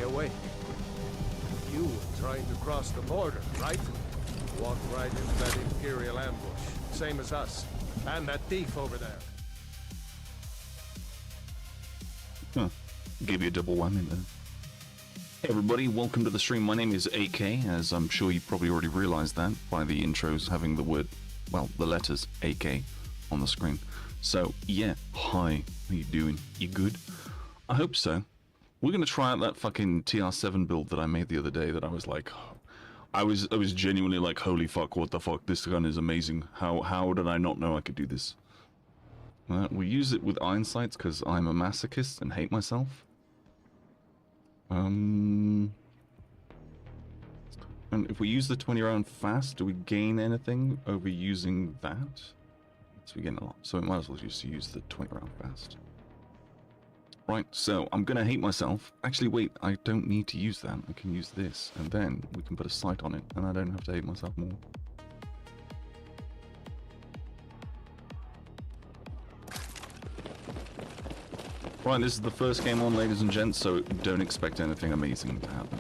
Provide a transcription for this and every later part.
away. You were trying to cross the border, right? Walked right into that Imperial ambush. Same as us. And that thief over there. Huh. Gave you a double whammy there. Hey everybody, welcome to the stream. My name is AK, as I'm sure you probably already realized that by the intros having the word, well, the letters AK on the screen. So, yeah, hi, how you doing? You good? I hope so. We're gonna try out that fucking TR7 build that I made the other day that I was like, I was genuinely like, holy fuck, what the fuck, this gun is amazing. How did I not know I could do this? We use it with iron sights because I'm a masochist and hate myself. And if we use the 20 round fast, do we gain anything over using that? So we gain a lot, so we might as well just use the 20 round fast. Right, so I'm gonna hate myself. Actually, wait, I don't need to use that. I can use this, and then we can put a sight on it, and I don't have to hate myself more. Right, this is the first game on, ladies and gents, so don't expect anything amazing to happen.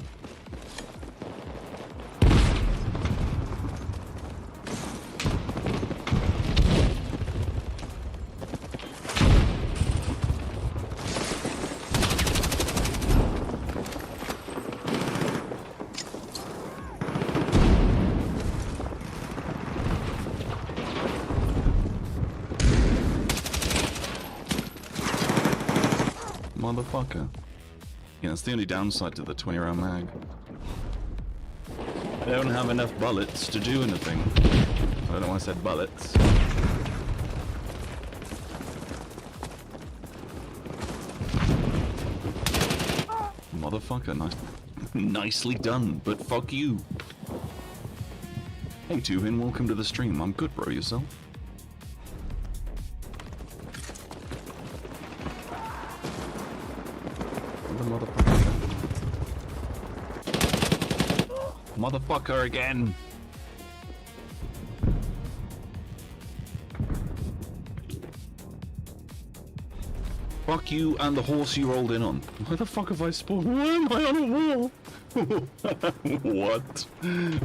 Motherfucker. Yeah, that's the only downside to the 20 round mag. I don't have enough bullets to do anything. I don't know why I said bullets. Motherfucker, nice. Nicely done, but fuck you. Hey 𝓵𝓵, welcome to the stream. I'm good, bro. Yourself? Motherfucker again! Fuck you and the horse you rolled in on. Why the fuck have I spawned? Why am I on a wall? What?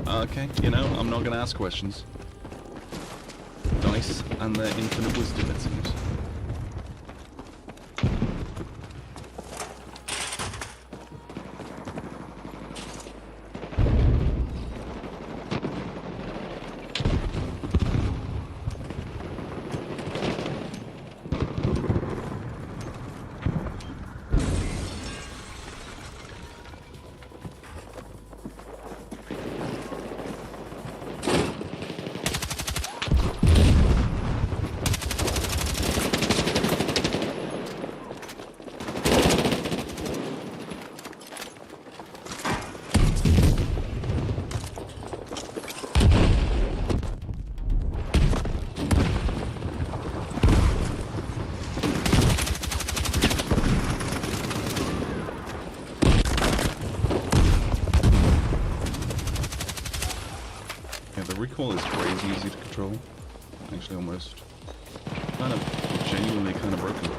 Okay, you know, I'm not gonna ask questions. Dice and their infinite wisdom, it seems. Recoil is crazy easy to control. Actually, almost kind of genuinely kind of broken.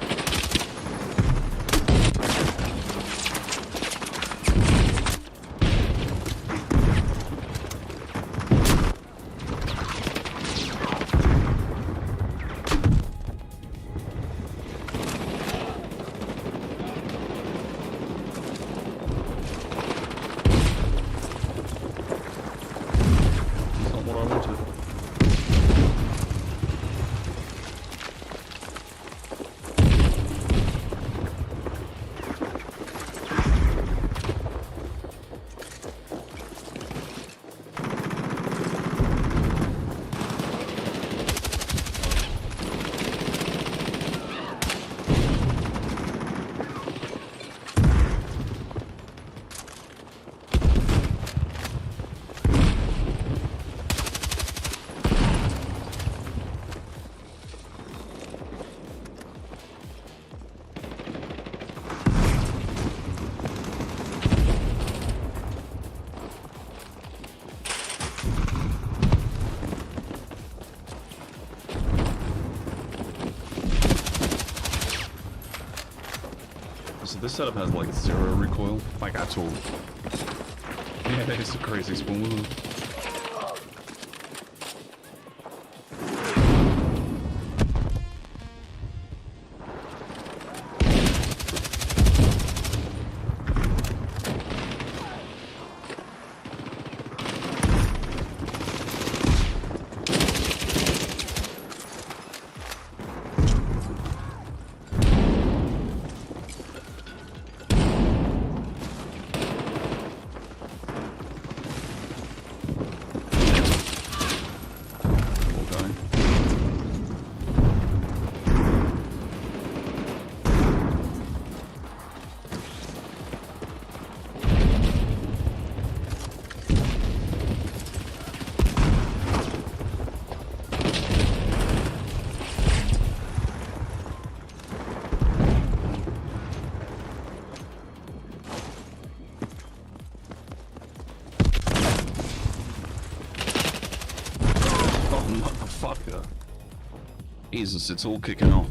This setup has like 0 recoil, like at all. Yeah, it's a crazy spawn. Jesus, it's all kicking off.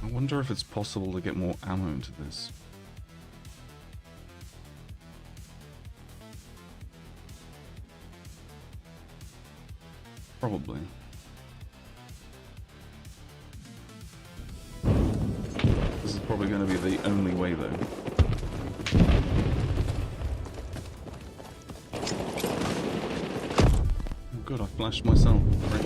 I wonder if it's possible to get more ammo into this. Probably. This is probably going to be the only way though. Oh good, I flashed myself. Great.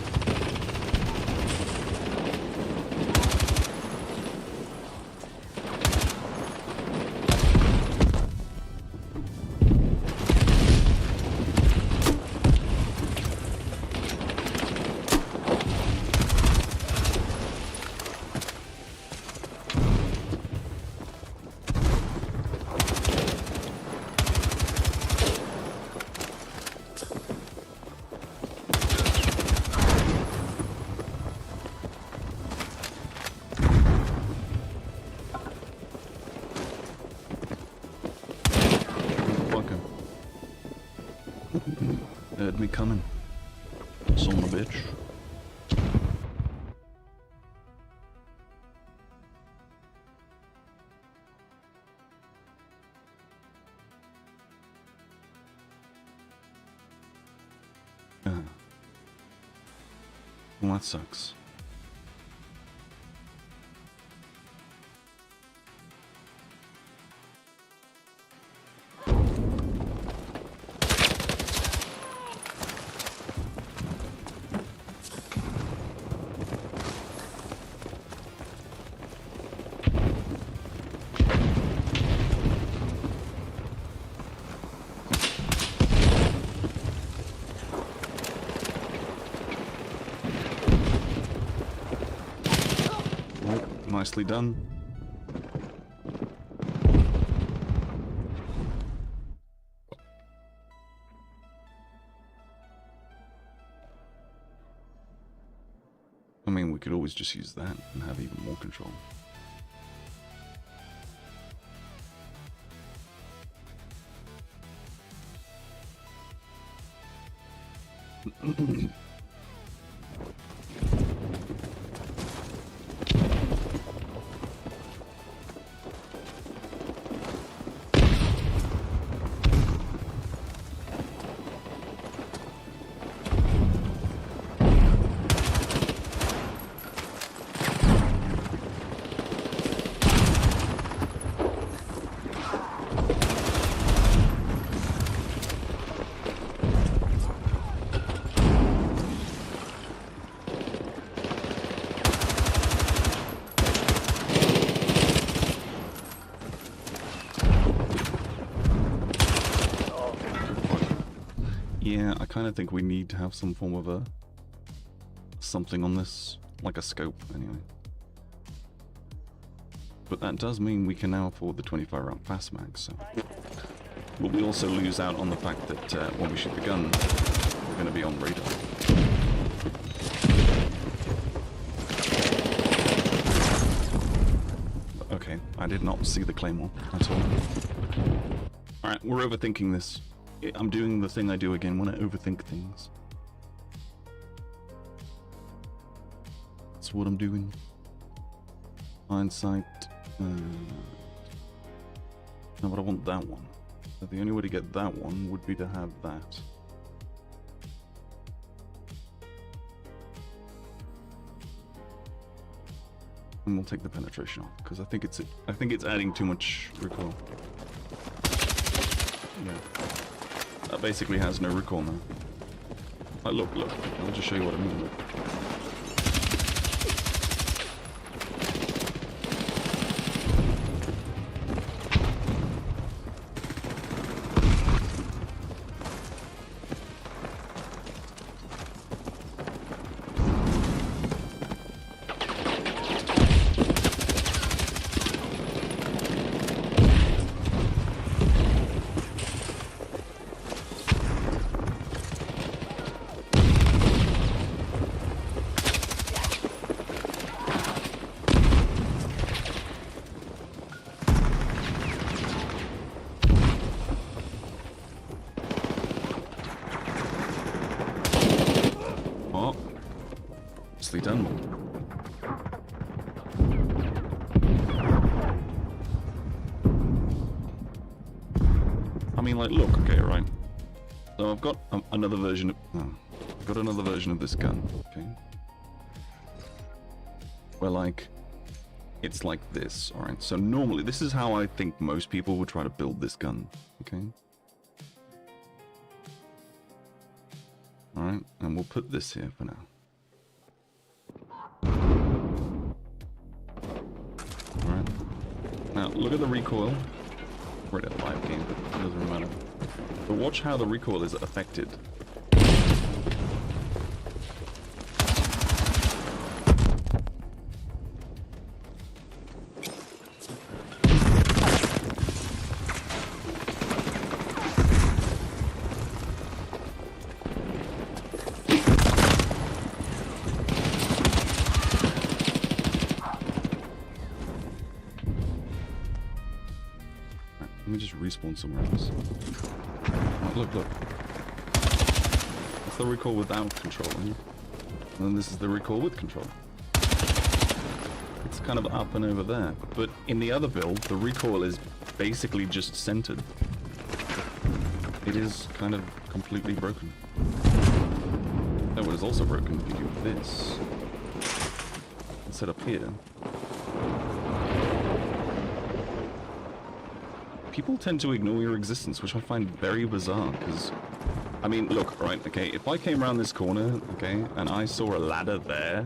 Heard me coming, son of a bitch. Well, that sucks. Nicely done. I mean, we could always just use that and have even more control. Yeah, I kind of think we need to have some form of a something on this like a scope, anyway. But that does mean we can now afford the 25-round fast mag, so... But we also lose out on the fact that when we shoot the gun, we're going to be on radar. Okay, I did not see the claymore at all. Alright, we're overthinking this. I'm doing the thing I do again when I overthink things. That's what I'm doing. Hindsight. No, but I want that one. So the only way to get that one would be to have that. And we'll take the penetration off because I think it's adding too much recoil. Yeah. That basically has no recoil now. Like, look, I'll just show you what I mean. Look. Done. I mean, like, look, okay, right. So I've got another version of I've got another version of this gun, okay. Where like it's like this, all right. So normally, this is how I think most people would try to build this gun, okay. All right, and we'll put this here for now. Now, look at the recoil. We're at a live game, but it doesn't matter. But watch how the recoil is affected. Let me just respawn somewhere else. Oh, look. That's the recoil without control. And then this is the recoil with control. It's kind of up and over there. But in the other build, the recoil is basically just centered. It is kind of completely broken. Oh, what is also broken if you do this. And set up here. People tend to ignore your existence, which I find very bizarre, because, I mean, look, right, okay, if I came around this corner, okay, and I saw a ladder there,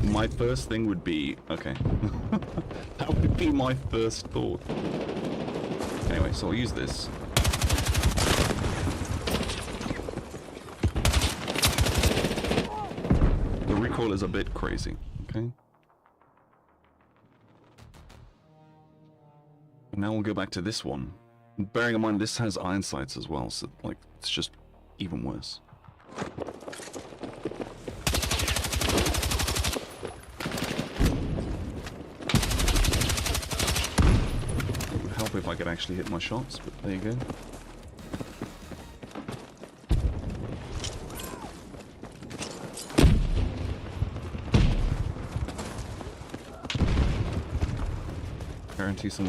my first thing would be, okay, that would be my first thought. Anyway, so I'll use this. The recoil is a bit crazy, okay? Now we'll go back to this one. Bearing in mind this has iron sights as well, so like it's just even worse. It would help if I could actually hit my shots, but there you go. Guarantee some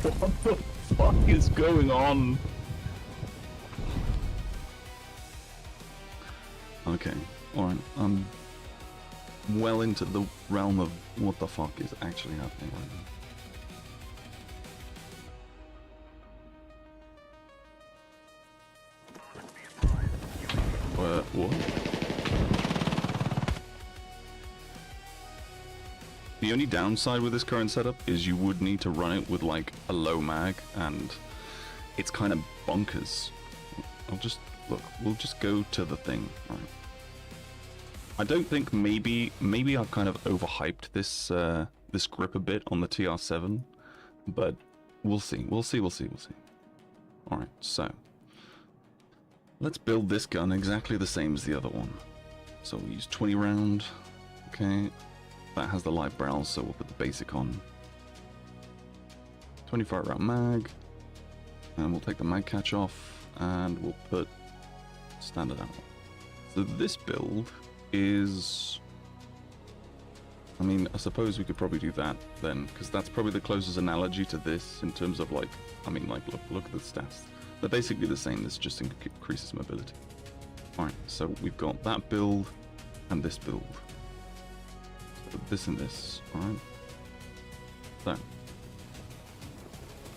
What the fuck is going on? Okay, alright, I'm well into the realm of what the fuck is actually happening right now. What? The only downside with this current setup is you would need to run it with like a low mag, and it's kind of bonkers. I'll just, look, we'll just go to the thing, right? I don't think, maybe I've kind of overhyped this this grip a bit on the TR7, but we'll see. Alright, so let's build this gun exactly the same as the other one. So we'll use 20 round, okay. That has the light barrel, so we'll put the basic on. 25 round mag, and we'll take the mag catch off, and we'll put standard ammo. So this build is, I mean, I suppose we could probably do that then, because that's probably the closest analogy to this in terms of like, I mean, like, look at the stats. They're basically the same, this just increases mobility. Alright, so we've got that build and this build. So this and this, alright. So,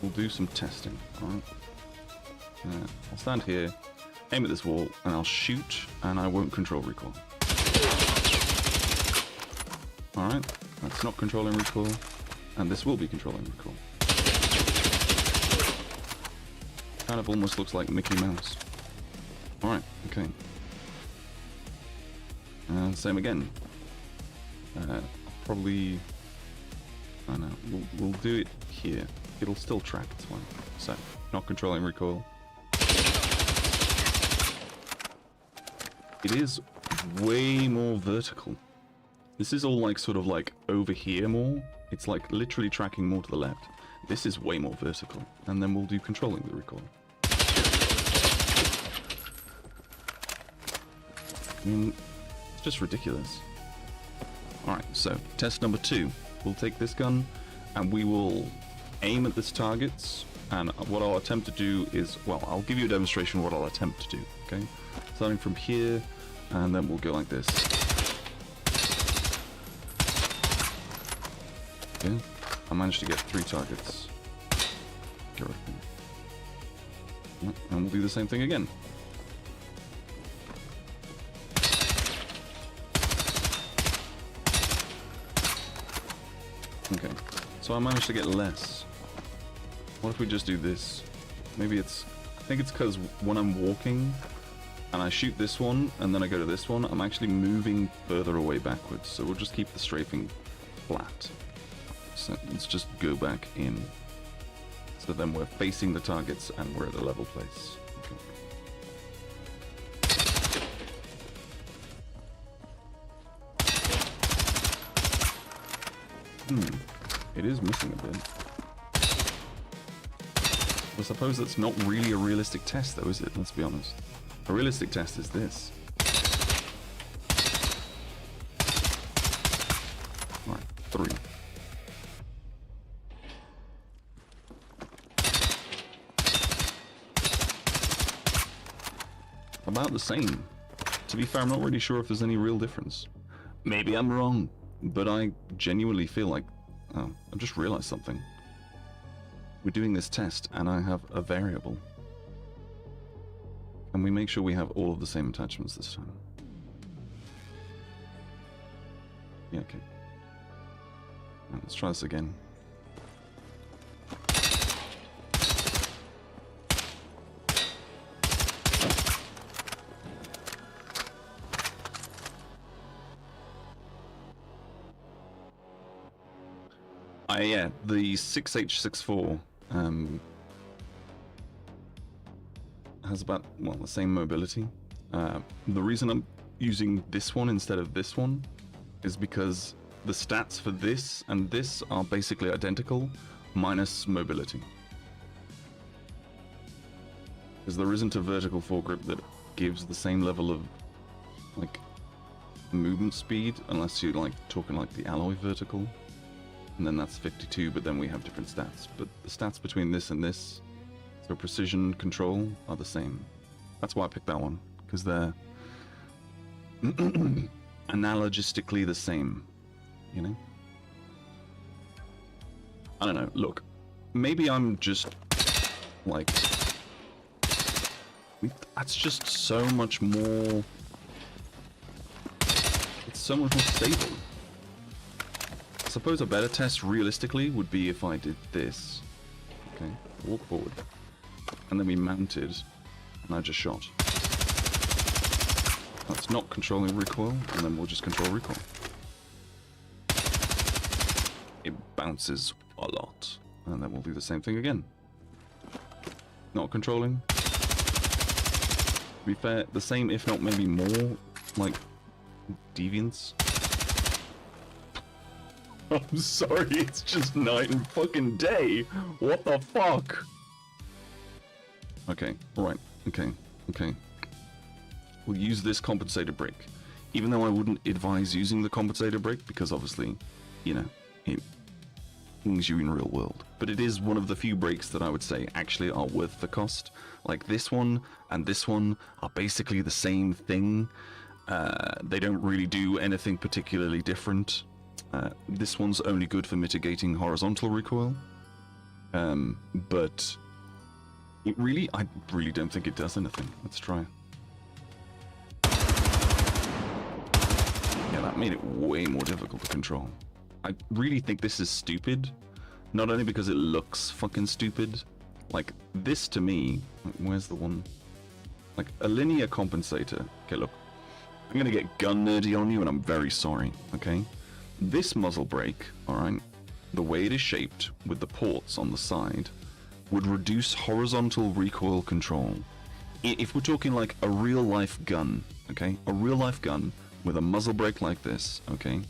we'll do some testing, alright. I'll stand here, aim at this wall, and I'll shoot, and I won't control recoil. Alright, that's not controlling recoil, and this will be controlling recoil. Kind of almost looks like Mickey Mouse. Alright, okay. And same again. Probably, I don't know, we'll do it here. It'll still track, it's fine. So, not controlling recoil. It is way more vertical. This is all like sort of like over here more. It's like literally tracking more to the left. This is way more vertical. And then we'll do controlling the recoil. I mean, it's just ridiculous. Alright, so test number 2. We'll take this gun and we will aim at this targets. And what I'll attempt to do is, well, I'll give you a demonstration of what I'll attempt to do, okay? Starting from here, and then we'll go like this. Okay, I managed to get 3 targets. Get rid of them. Yep, and we'll do the same thing again. Okay, so I managed to get less. What if we just do this? Maybe it's, I think it's because when I'm walking and I shoot this one and then I go to this one, I'm actually moving further away backwards. So we'll just keep the strafing flat. So let's just go back in. So then we're facing the targets and we're at a level place. Okay. It is missing a bit. I suppose that's not really a realistic test though, is it? Let's be honest. A realistic test is this. Alright, 3. About the same. To be fair, I'm not really sure if there's any real difference. Maybe I'm wrong, but I genuinely feel like, oh, I've just realized something. We're doing this test and I have a variable. And we make sure we have all of the same attachments this time. Yeah, okay. Right, let's try this again. Yeah, the 6H64 has about, well, the same mobility. The reason I'm using this one instead of this one is because the stats for this and this are basically identical, minus mobility. Because there isn't a vertical foregrip that gives the same level of, like, movement speed, unless you're, like, talking like the alloy vertical. and then that's 52, but then we have different stats. But the stats between this and this, so precision, control, are the same. That's why I picked that one, because they're analogistically the same, you know? I don't know, look, maybe I'm just, like, that's just so much more, it's so much more stable. I suppose a better test, realistically, would be if I did this. Okay, walk forward. And then we mounted, and I just shot. That's not controlling recoil, and then we'll just control recoil. It bounces a lot, and then we'll do the same thing again. Not controlling. To be fair, the same, if not maybe more, like, deviance. I'm sorry, it's just night and fucking day. What the fuck? Okay, right, okay. We'll use this compensator break. Even though I wouldn't advise using the compensator break, because obviously, you know, it things you in real world. But it is one of the few breaks that I would say actually are worth the cost. Like this one and this one are basically the same thing. They don't really do anything particularly different. This one's only good for mitigating horizontal recoil. But I really don't think it does anything. Let's try. Yeah, that made it way more difficult to control. I really think this is stupid. Not only because it looks fucking stupid. Like, this to me... Where's the one? Like, a linear compensator. Okay, look. I'm gonna get gun nerdy on you, and I'm very sorry, okay? This muzzle brake, alright, the way it is shaped, with the ports on the side, would reduce horizontal recoil control. If we're talking like a real-life gun, okay? A real-life gun with a muzzle brake like this, okay?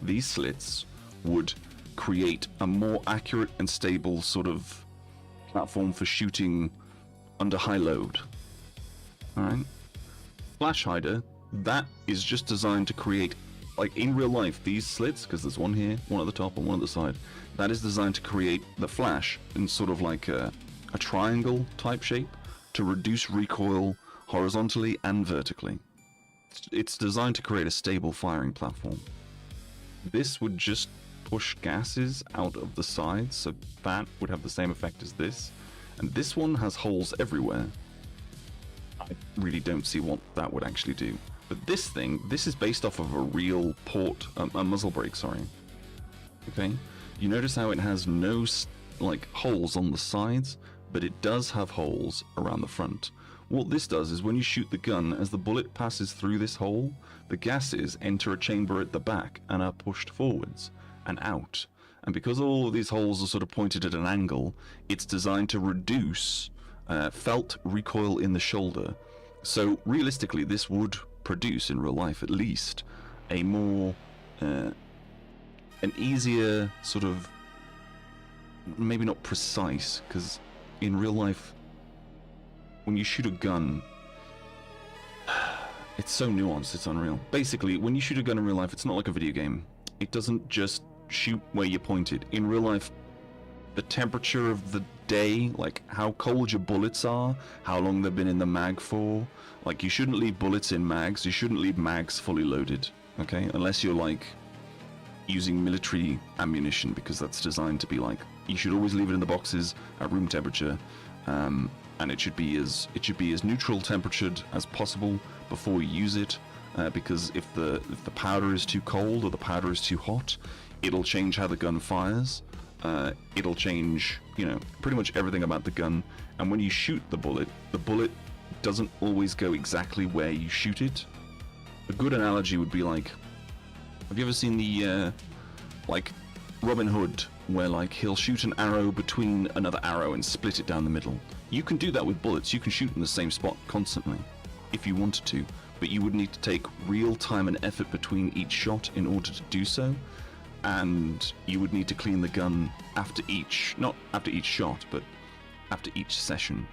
These slits would create a more accurate and stable sort of platform for shooting under high load. Alright? Flash hider, that is just designed to create, like in real life, these slits, because there's one here, one at the top and one at the side, that is designed to create the flash in sort of like a triangle type shape to reduce recoil horizontally and vertically. It's designed to create a stable firing platform. This would just push gases out of the sides, so that would have the same effect as this. And this one has holes everywhere. I really don't see what that would actually do. But this thing, this is based off of a real port, a muzzle brake, sorry. Okay? You notice how it has no, like, holes on the sides, but it does have holes around the front. What this does is when you shoot the gun, as the bullet passes through this hole, the gases enter a chamber at the back and are pushed forwards and out. And because all of these holes are sort of pointed at an angle, it's designed to reduce felt recoil in the shoulder. So realistically, this would produce in real life at least a more an easier sort of, maybe not precise, because in real life when you shoot a gun, it's so nuanced, it's unreal. Basically, when you shoot a gun in real life, it's not like a video game. It doesn't just shoot where you pointed. In real life, the temperature of the day, like how cold your bullets are, how long they've been in the mag for, like you shouldn't leave bullets in mags, you shouldn't leave mags fully loaded, okay? Unless you're like using military ammunition, because that's designed to be like, you should always leave it in the boxes at room temperature, and it should be as neutral temperatured as possible before you use it, because if the powder is too cold or the powder is too hot, it'll change how the gun fires. It'll change, you know, pretty much everything about the gun. And when you shoot the bullet doesn't always go exactly where you shoot it. A good analogy would be like, have you ever seen the like Robin Hood, where like he'll shoot an arrow between another arrow and split it down the middle? You can do that with bullets. You can shoot in the same spot constantly if you wanted to, but you would need to take real time and effort between each shot in order to do so. And you would need to clean the gun after each, not after each shot, but after each session.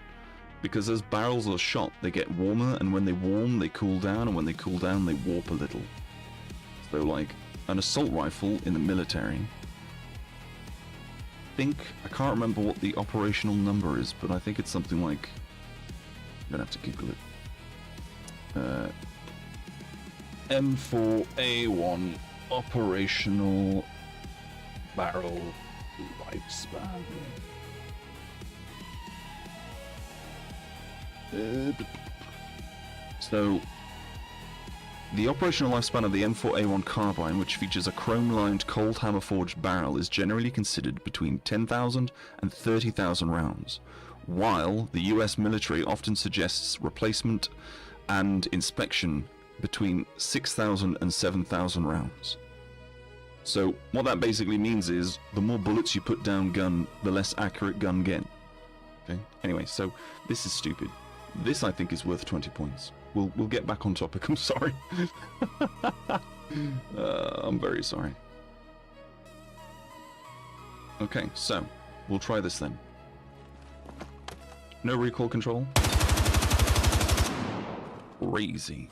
Because as barrels are shot, they get warmer, and when they warm, they cool down, and when they cool down, they warp a little. So like, an assault rifle in the military think, I can't remember what the operational number is, but I think it's something like, I'm gonna have to Google it. M4A1 operational barrel lifespan. So, the operational lifespan of the M4A1 carbine, which features a chrome-lined cold hammer forged barrel, is generally considered between 10,000 and 30,000 rounds, while the US military often suggests replacement and inspection between 6,000 and 7,000 rounds. So what that basically means is the more bullets you put down gun, the less accurate gun get. Okay. Anyway, so this is stupid. This I think is worth 20 points. We'll get back on topic. I'm sorry. I'm very sorry. Okay, so we'll try this then. No recoil control. Crazy.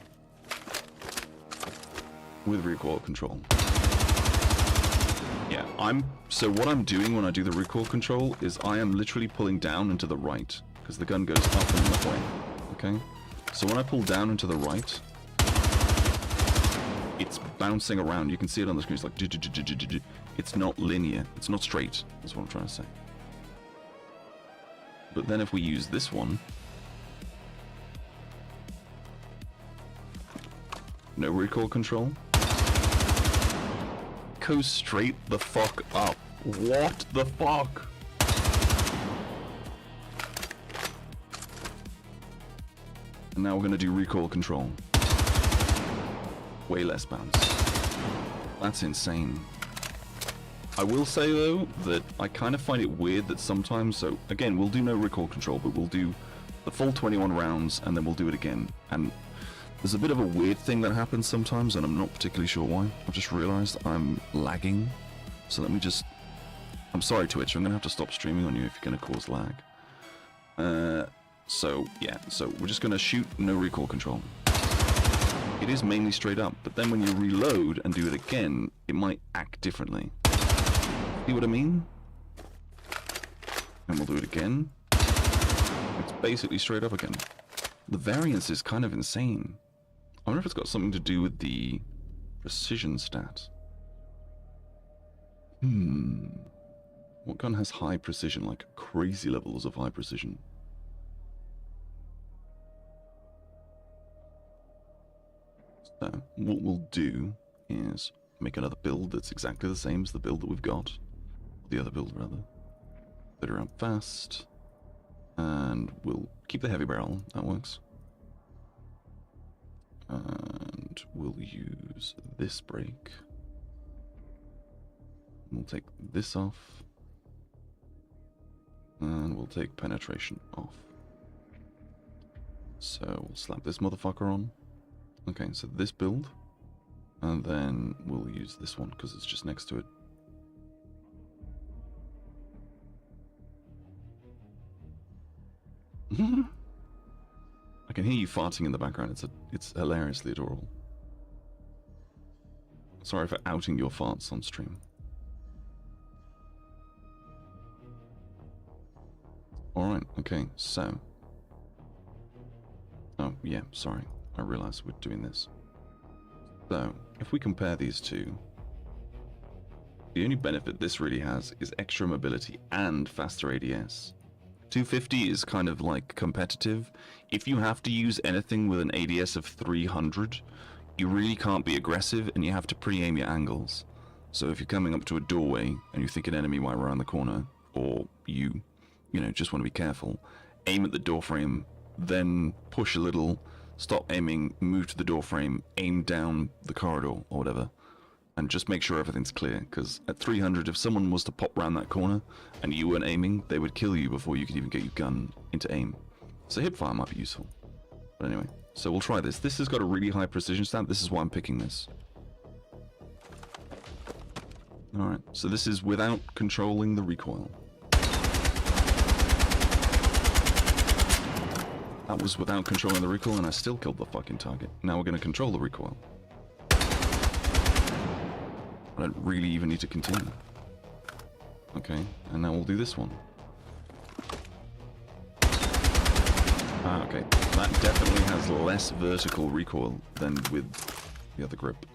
With recoil control. Yeah, so what I'm doing when I do the recoil control is I am literally pulling down and to the right, because the gun goes up and that way. Okay? So when I pull down and to the right, it's bouncing around. You can see it on the screen. It's like it's not linear. It's not straight. That's what I'm trying to say. But then if we use this one, no recoil control, goes straight the fuck up. What the fuck? And now we're gonna do recoil control. Way less bounce. That's insane. I will say though that I kind of find it weird that sometimes, so again, we'll do no recoil control, but we'll do the full 21 rounds and then we'll do it again. And there's a bit of a weird thing that happens sometimes, and I'm not particularly sure why. I've just realized I'm lagging. So let me just... I'm sorry, Twitch, I'm going to have to stop streaming on you if you're going to cause lag. So, yeah, so we're just going to shoot no recoil control. It is mainly straight up, but then when you reload and do it again, it might act differently. See what I mean? And we'll do it again. It's basically straight up again. The variance is kind of insane. I wonder if it's got something to do with the precision stat. What gun has high precision, like crazy levels of high precision? So, what we'll do is make another build that's exactly the same as the build that we've got. The other build, rather. Put it around fast. And we'll keep the heavy barrel, that works. And we'll use this brake. We'll take this off. And we'll take penetration off. So we'll slap this motherfucker on. Okay, so this build. And then we'll use this one because it's just next to it. I can hear you farting in the background. It's hilariously adorable. Sorry for outing your farts on stream. Alright, okay, so... Oh, yeah, sorry. I realised we're doing this. So, if we compare these two, the only benefit this really has is extra mobility and faster ADS. 250 is kind of like competitive. If you have to use anything with an ADS of 300, you really can't be aggressive and you have to pre-aim your angles. So if you're coming up to a doorway and you think an enemy might around the corner, or you know, just want to be careful, aim at the door frame, then push a little, stop aiming, move to the door frame, aim down the corridor or whatever, and just make sure everything's clear, because at 300, if someone was to pop round that corner and you weren't aiming, they would kill you before you could even get your gun into aim. So hipfire might be useful. But anyway, so we'll try this. This has got a really high precision stat. This is why I'm picking this. Alright, so this is without controlling the recoil. That was without controlling the recoil and I still killed the fucking target. Now we're going to control the recoil. I don't really even need to continue. Okay, and now we'll do this one. Ah, okay. That definitely has less vertical recoil than with the other grip.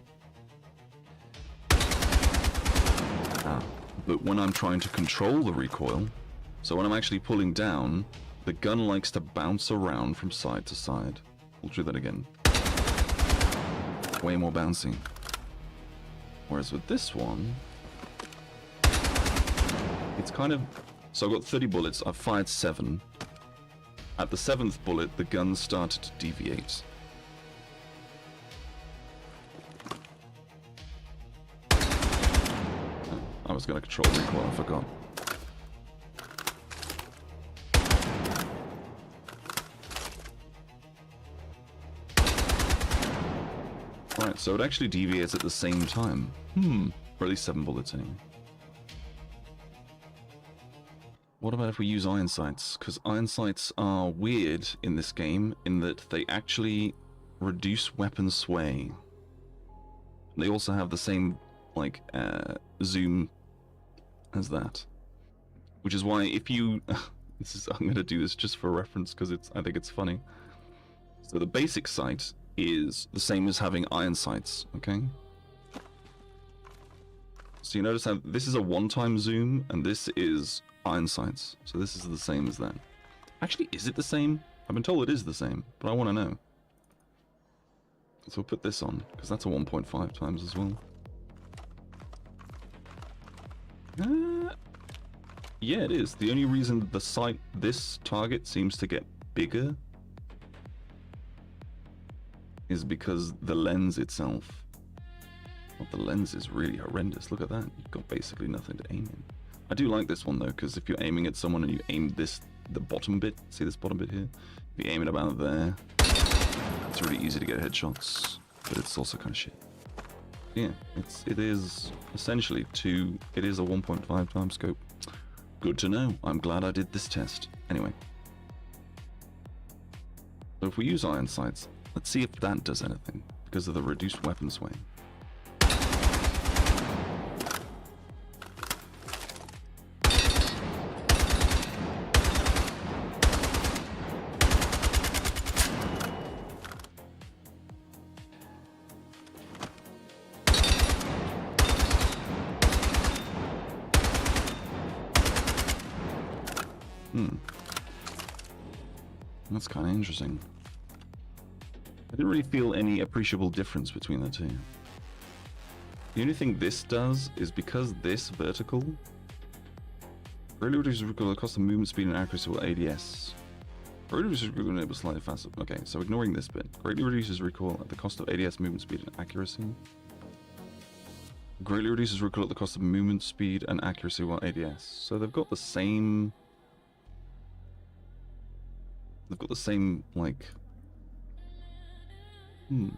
Ah, but when I'm trying to control the recoil, so when I'm actually pulling down, the gun likes to bounce around from side to side. We'll do that again. Way more bouncy. Whereas with this one, it's kind of... So I've got 30 bullets, I've fired 7. At the 7th bullet, the gun started to deviate. Oh, I was going to control recoil, I forgot. Right, so it actually deviates at the same time. Or at least 7 bullets anyway. What about if we use iron sights? Because iron sights are weird in this game in that they actually reduce weapon sway. They also have the same, like, zoom as that. Which is why if you... I'm going to do this just for reference because I think it's funny. So the basic sight is the same as having iron sights, okay? So you notice how this is a one-time zoom and this is iron sights. So this is the same as that. Actually, is it the same? I've been told it is the same, but I want to know. So we'll put this on, because that's a 1.5 times as well. Yeah, it is. The only reason the sight, this target seems to get bigger is because the lens itself. Well, the lens is really horrendous. Look at that. You've got basically nothing to aim in. I do like this one though, because if you're aiming at someone and you aim the bottom bit, see this bottom bit here? If you aim it about there, it's really easy to get headshots, but it's also kind of shit. Yeah, it is essentially it is a 1.5 times scope. Good to know. I'm glad I did this test. Anyway. So if we use iron sights, let's see if that does anything, because of the reduced weapon sway. That's kind of interesting. I didn't really feel any appreciable difference between the two. The only thing this does is because this vertical greatly reduces recoil at the cost of movement speed and accuracy with ADS. Greatly reduces recoil and enables slightly faster. Okay, so ignoring this bit. Greatly reduces recoil at the cost of ADS movement speed and accuracy. Greatly reduces recoil at the cost of movement speed and accuracy while ADS. So they've got the same... They've got the same, like... The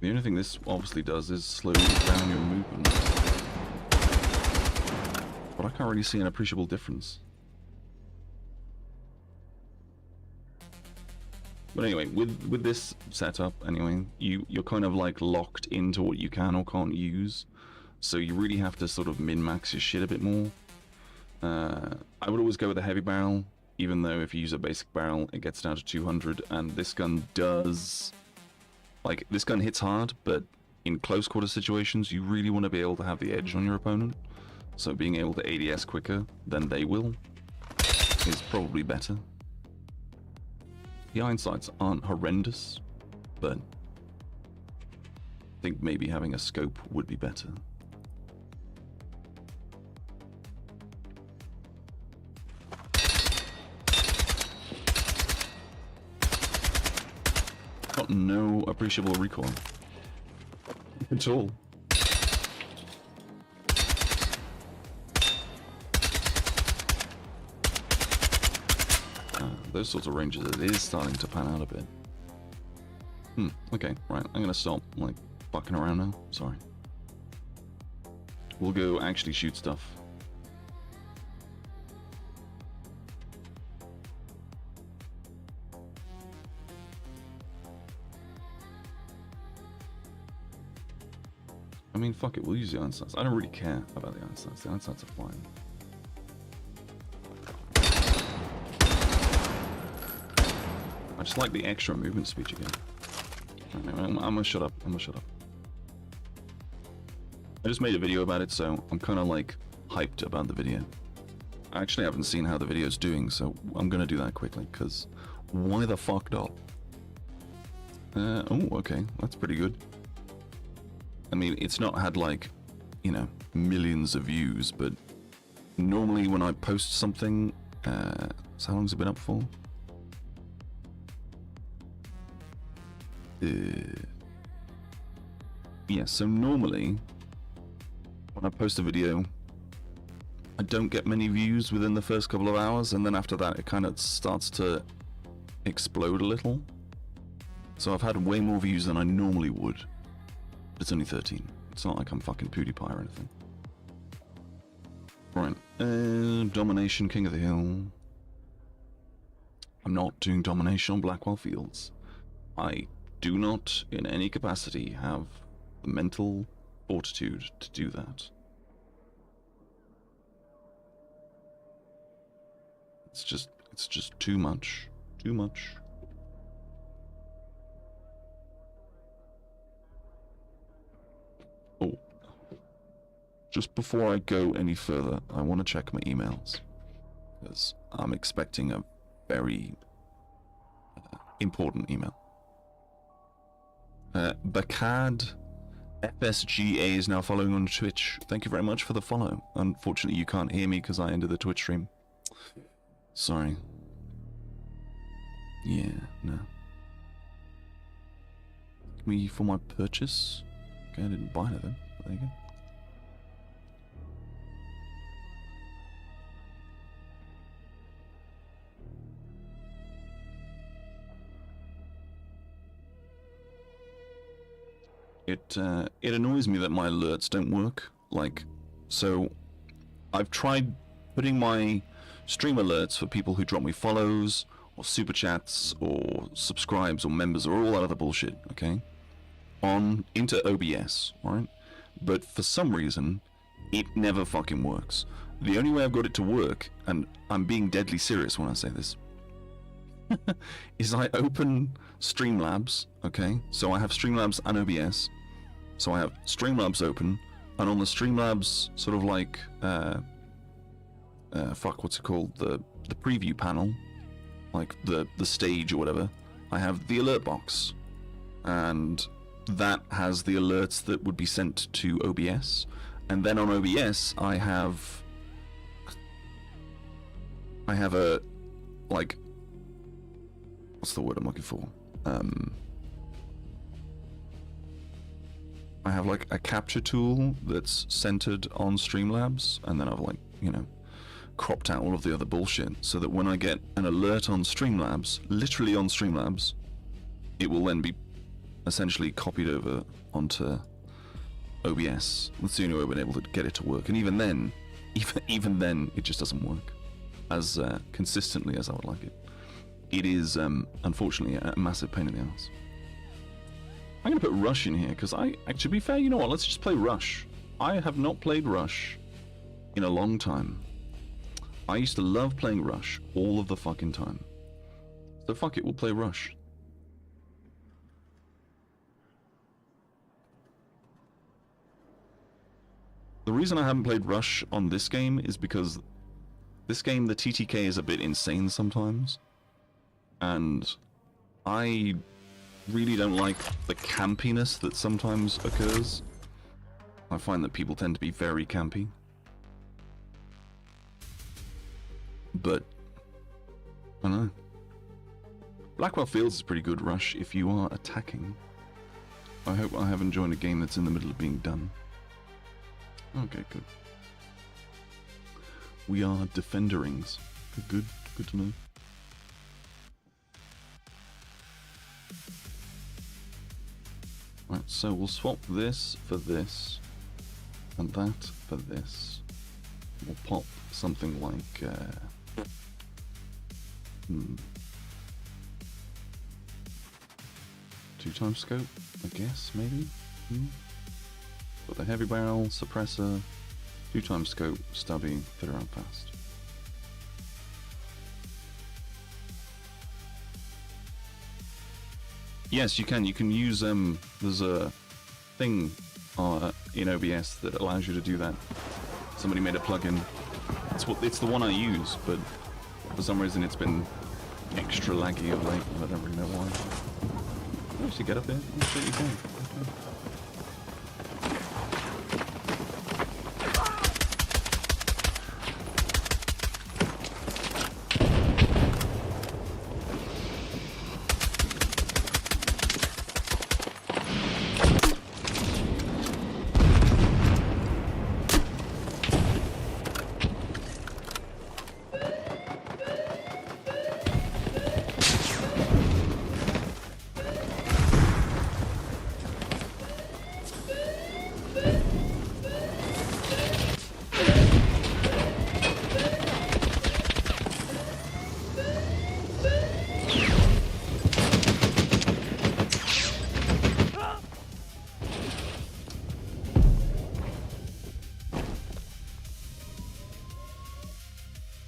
only thing this obviously does is slow down your movement. But I can't really see an appreciable difference. But anyway, with this setup, anyway, you're kind of like locked into what you can or can't use. So you really have to sort of min-max your shit a bit more. I would always go with a heavy barrel, even though if you use a basic barrel, it gets down to 200, and this gun does... Like, this gun hits hard, but in close quarter situations, you really want to be able to have the edge on your opponent. So being able to ADS quicker than they will is probably better. The iron sights aren't horrendous, but I think maybe having a scope would be better. Got no appreciable recoil at all. Those sorts of ranges, it is starting to pan out a bit. Okay, right, I'm gonna stop, like, fucking around now. Sorry. We'll go actually shoot stuff. I mean, fuck it, we'll use the iron sights. I don't really care about the iron sights. The iron sights are fine. I just like the extra movement speed you get. I'm gonna shut up. I'm gonna shut up. I just made a video about it, so I'm kind of like hyped about the video. I actually haven't seen how the video's doing, so I'm gonna do that quickly, because why the fuck not? Oh, okay, that's pretty good. I mean, it's not had like, you know, millions of views, but normally when I post something, so how long's it been up for? Yeah, so normally when I post a video, I don't get many views within the first couple of hours, and then after that it kind of starts to explode a little. So I've had way more views than I normally would. But it's only 13. It's not like I'm fucking PewDiePie or anything. Right. Domination, King of the Hill. I'm not doing domination on Blackwell Fields. I do not, in any capacity, have the mental fortitude to do that. It's just too much. Too much. Oh. Just before I go any further, I want to check my emails. Because I'm expecting a very important email. 𝓵𝑑𝓫 FSGA is now following on Twitch. Thank you very much for the follow. Unfortunately, you can't hear me because I ended the Twitch stream. Sorry. Yeah, no. Me for my purchase? Okay, I didn't buy anything. There you go. It annoys me that my alerts don't work. Like, so I've tried putting my stream alerts for people who drop me follows or super chats or subscribes or members or all that other bullshit, okay, on into OBS, right? But for some reason, it never fucking works. The only way I've got it to work, and I'm being deadly serious when I say this, is I open Streamlabs, okay? So I have Streamlabs and OBS. So I have Streamlabs open, and on the Streamlabs sort of like, fuck, what's it called? The preview panel, like the stage or whatever, I have the alert box. And that has the alerts that would be sent to OBS. And then on OBS, I have a, like, what's the word I'm looking for? I have like a capture tool that's centered on Streamlabs, and then I've like, you know, cropped out all of the other bullshit so that when I get an alert on Streamlabs, literally on Streamlabs, it will then be essentially copied over onto OBS. That's the only way I've been able to get it to work, and even then, it just doesn't work as consistently as I would like it. It is, unfortunately, a massive pain in the ass. I'm going to put Rush in here, because to be fair, you know what, let's just play Rush. I have not played Rush in a long time. I used to love playing Rush all of the fucking time. So fuck it, we'll play Rush. The reason I haven't played Rush on this game is because this game, the TTK is a bit insane sometimes. And I really don't like the campiness that sometimes occurs. I find that people tend to be very campy. But, I don't know. Blackwell Fields is pretty good, Rush, if you are attacking. I hope I haven't joined a game that's in the middle of being done. Okay, good. We are defenderings. Good to know. Right, so we'll swap this for this, and that for this. We'll pop something like, 2 times scope, I guess, maybe? Got the heavy barrel, suppressor, 2x scope, stubby, fit around fast. Yes, you can. You can use there's a thing in OBS that allows you to do that. Somebody made a plugin. It's the one I use, but for some reason it's been extra laggy of late. I don't really know why. Oh, so get up there. Oh, shit, you can.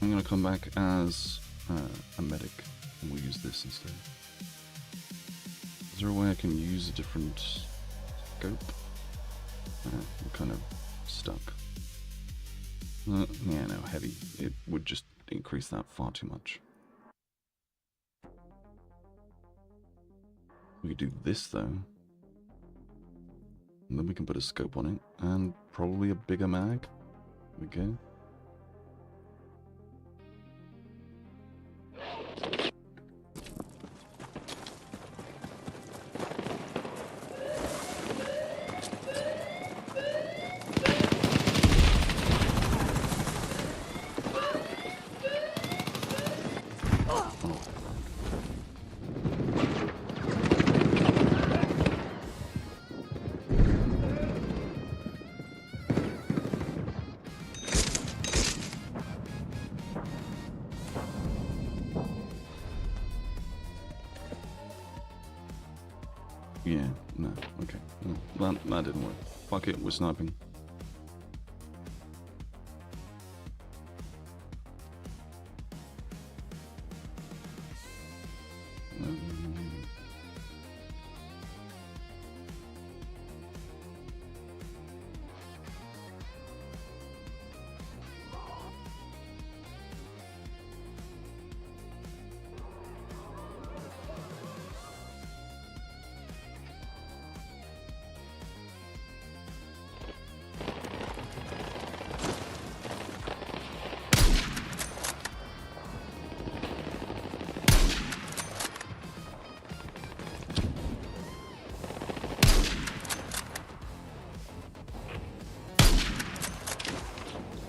I'm going to come back as a medic, and we'll use this instead. Is there a way I can use a different scope? I'm kind of stuck. Yeah, no, heavy. It would just increase that far too much. We could do this, though. And then we can put a scope on it, and probably a bigger mag. There we go. Yeah, no, okay. No, that didn't work. Fuck it, we're sniping.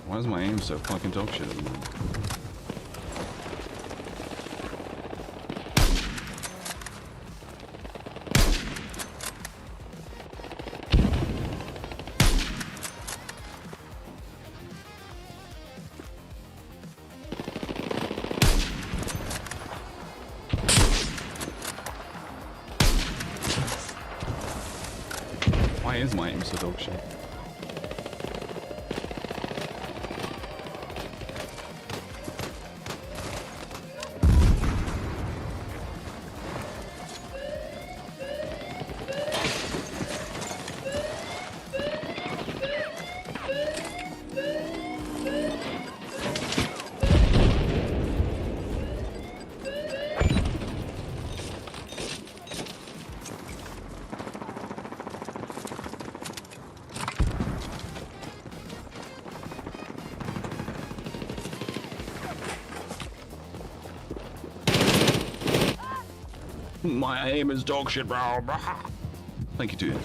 Why is my aim so fucking dog shit at the moment? Why is my aim so dog shit? My aim is dog shit, bro. Thank you, dude.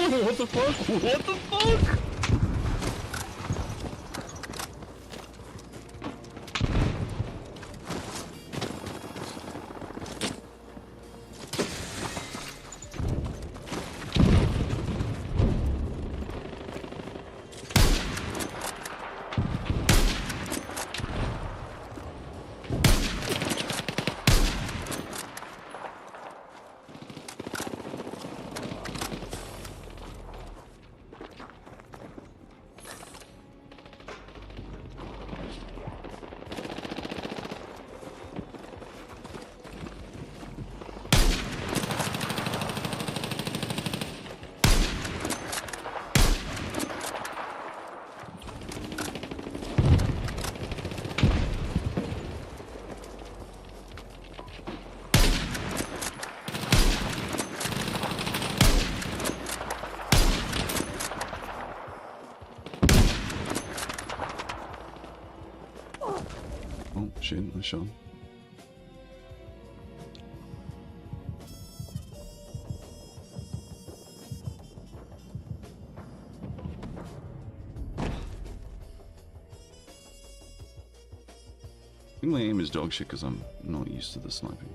What the fuck? What the fuck? Oh shit, I shot him. I think my aim is dog shit because I'm not used to the sniping.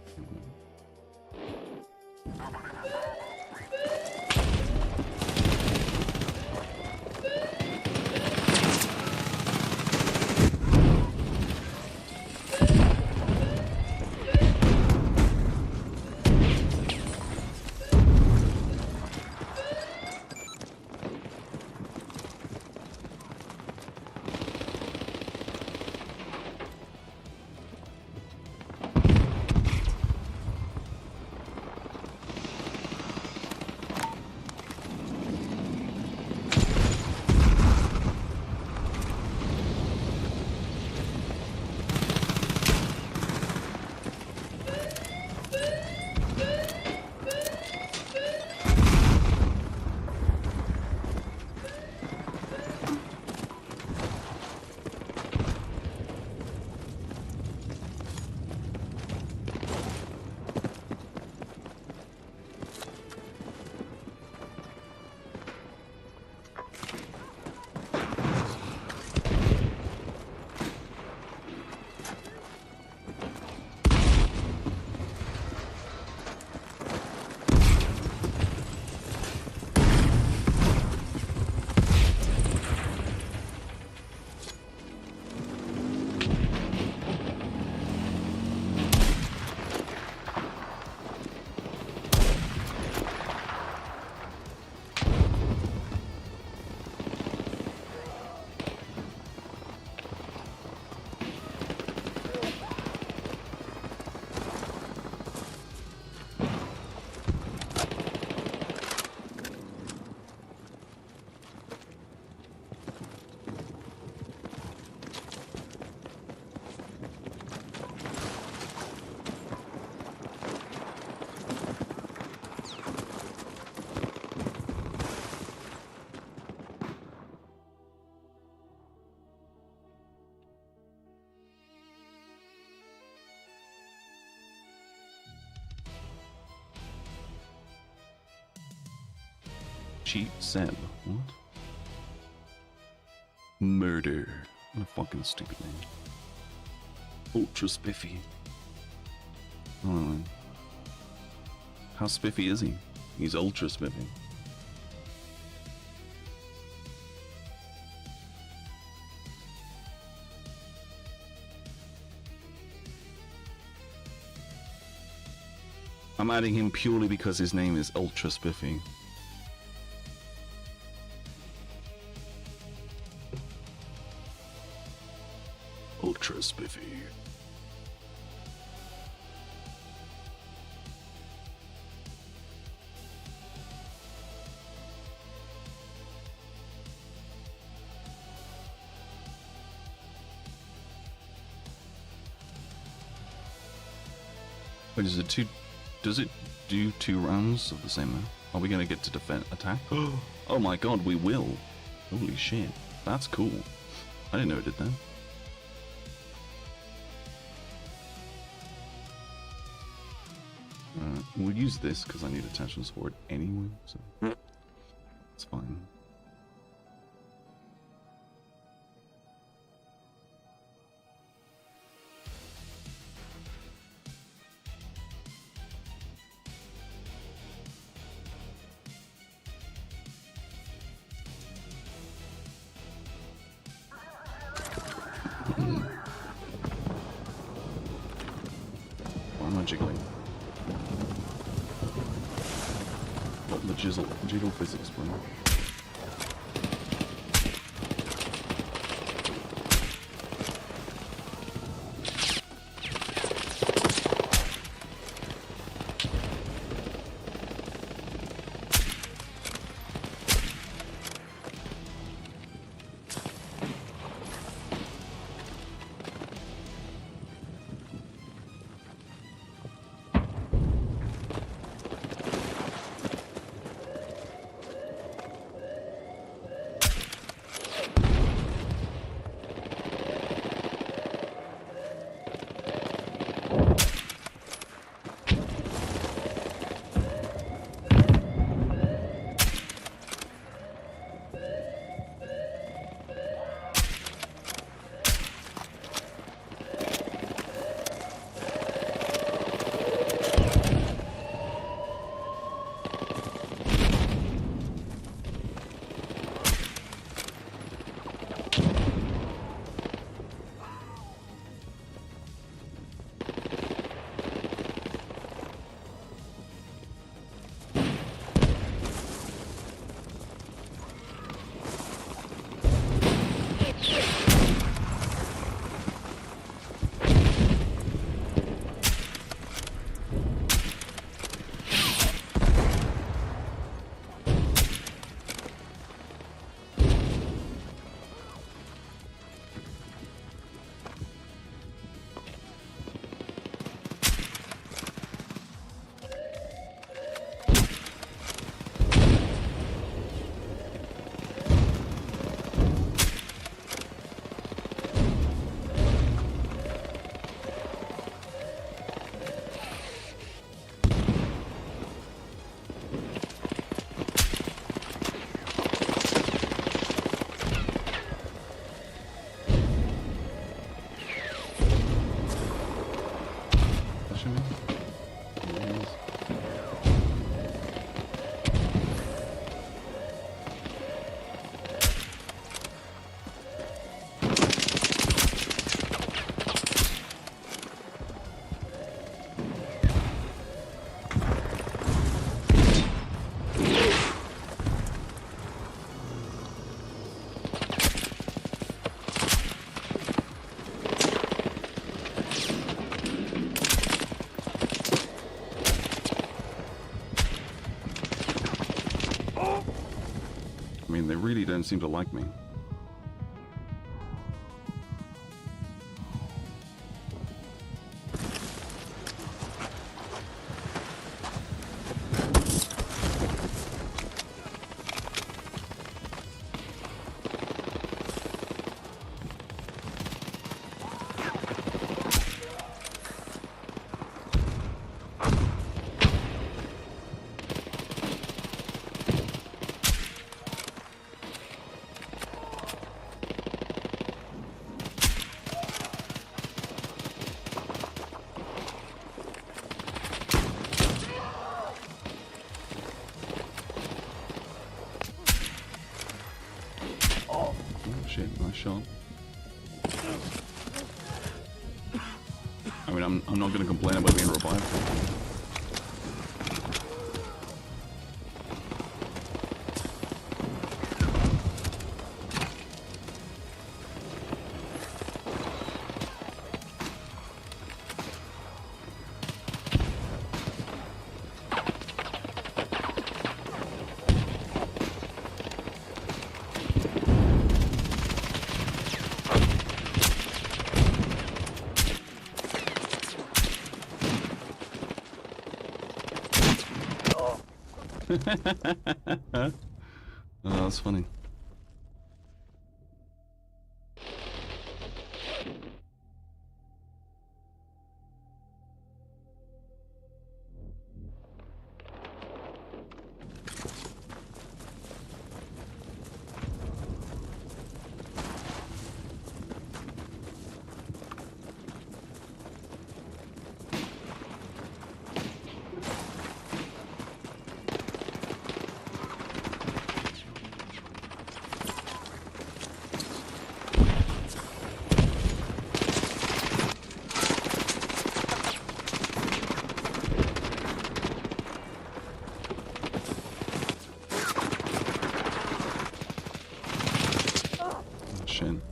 Cheat Seb. What? Murder. What a fucking stupid name. Ultra spiffy. Oh, man. How spiffy is he? He's ultra spiffy. I'm adding him purely because his name is ultra spiffy. Ultra spiffy. Wait, is it two? Does it do 2 rounds of the same map? Are we gonna get to defend attack? Oh my god, we will! Holy shit, that's cool. I didn't know it did that. We'll use this because I need attachments for it anyway. So. fine. Why am I jiggling? What the jizzle? Jiggle physics, bro. They really don't seem to like me. Shit, nice shot. I mean, I'm not going to complain about being revived. Oh, that's funny. rush in.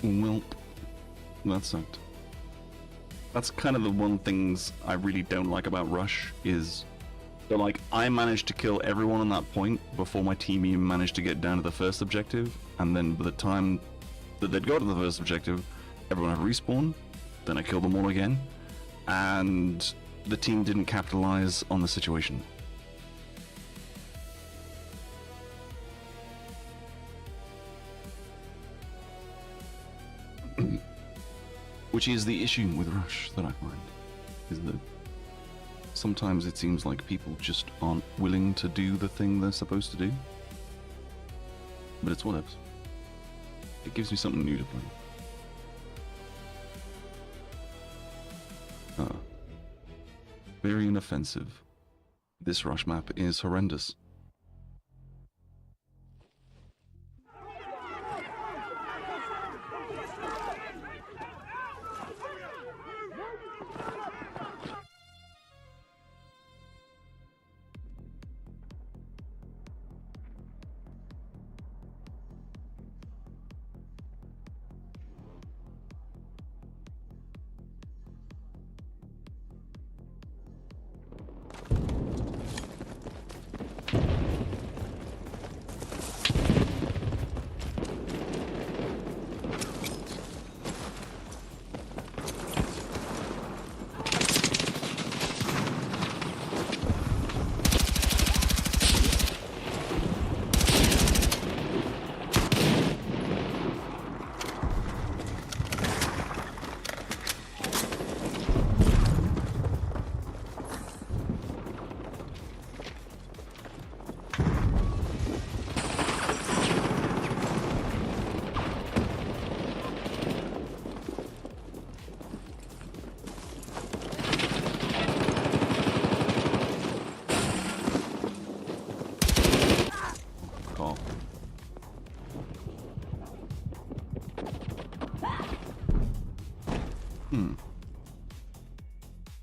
Well, that sucked. That's kind of the one things I really don't like about Rush is that, like, I managed to kill everyone on that point before my team even managed to get down to the first objective, and then by the time that they'd got to the first objective, everyone had respawned, then I killed them all again, and the team didn't capitalize on the situation. Which is the issue with Rush that I find, is that sometimes it seems like people just aren't willing to do the thing they're supposed to do. But it's whatever. It gives me something new to play. Very inoffensive. This Rush map is horrendous.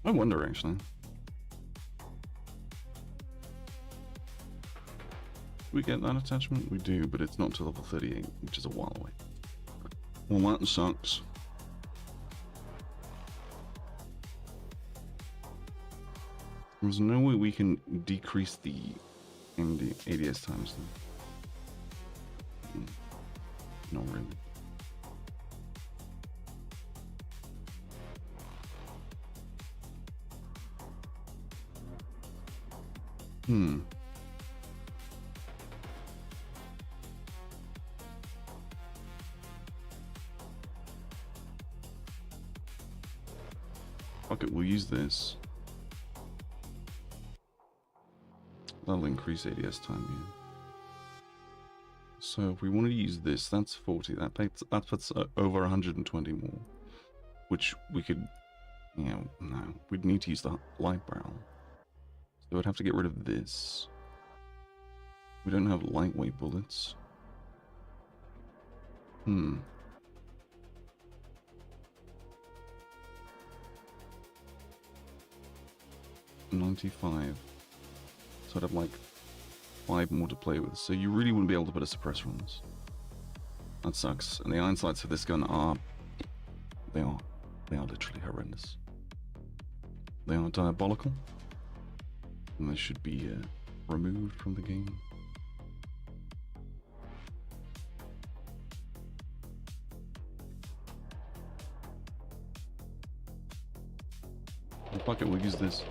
I wonder, actually. We get that attachment? We do, but it's not to level 38, which is a while away. Well, that sucks. There's no way we can decrease the ADS times, though. Not really. Okay, we'll use this. That'll increase ADS time, yeah. So if we want to use this, that's 40. That puts over 120 more. Which we could, you know, no. We'd need to use the light barrel. So I'd have to get rid of this. We don't have lightweight bullets. 95. So I'd have like 5 more to play with. So you really wouldn't be able to put a suppressor on this. That sucks. And the iron sights for this gun are... They are literally horrendous. They are diabolical. And they should be removed from the game. Fuck it, we'll use this.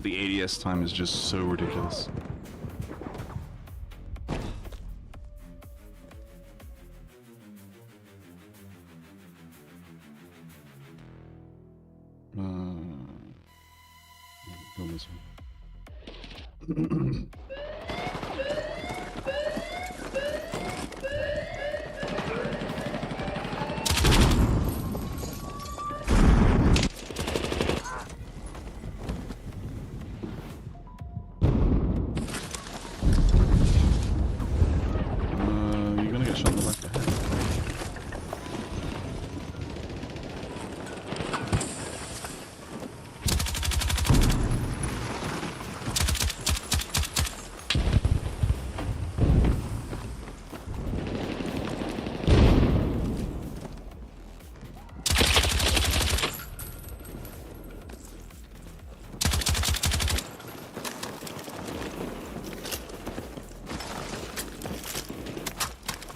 The ADS time is just so ridiculous. Go this one.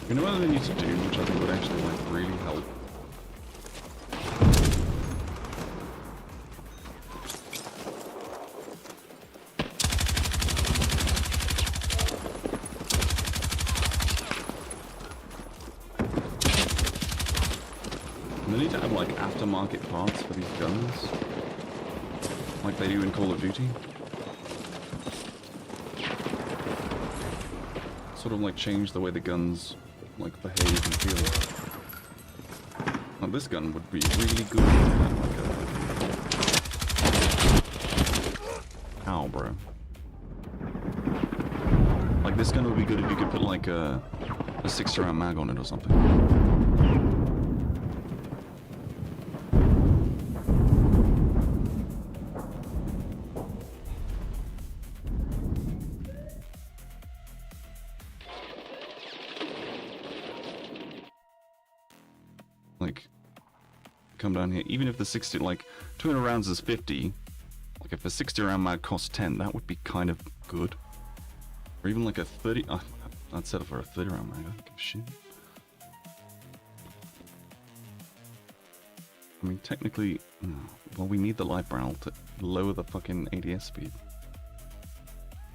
You know what they need to do, which I think would actually like really help? They need to have like aftermarket parts for these guns, like they do in Call of Duty. Sort of like change the way the guns like behave and feel. Now this gun would be really good like a... Ow, bro. Like this gun would be good if you could put like a 60-round mag on it or something. Come down here, even if the 60, like 200 rounds is 50, like if a 60 round mag costs 10, that would be kind of good. Or even like a 30, I'd settle for a 30 round mag, I don't give a shit. I mean, technically, well, we need the light barrel to lower the fucking ADS speed.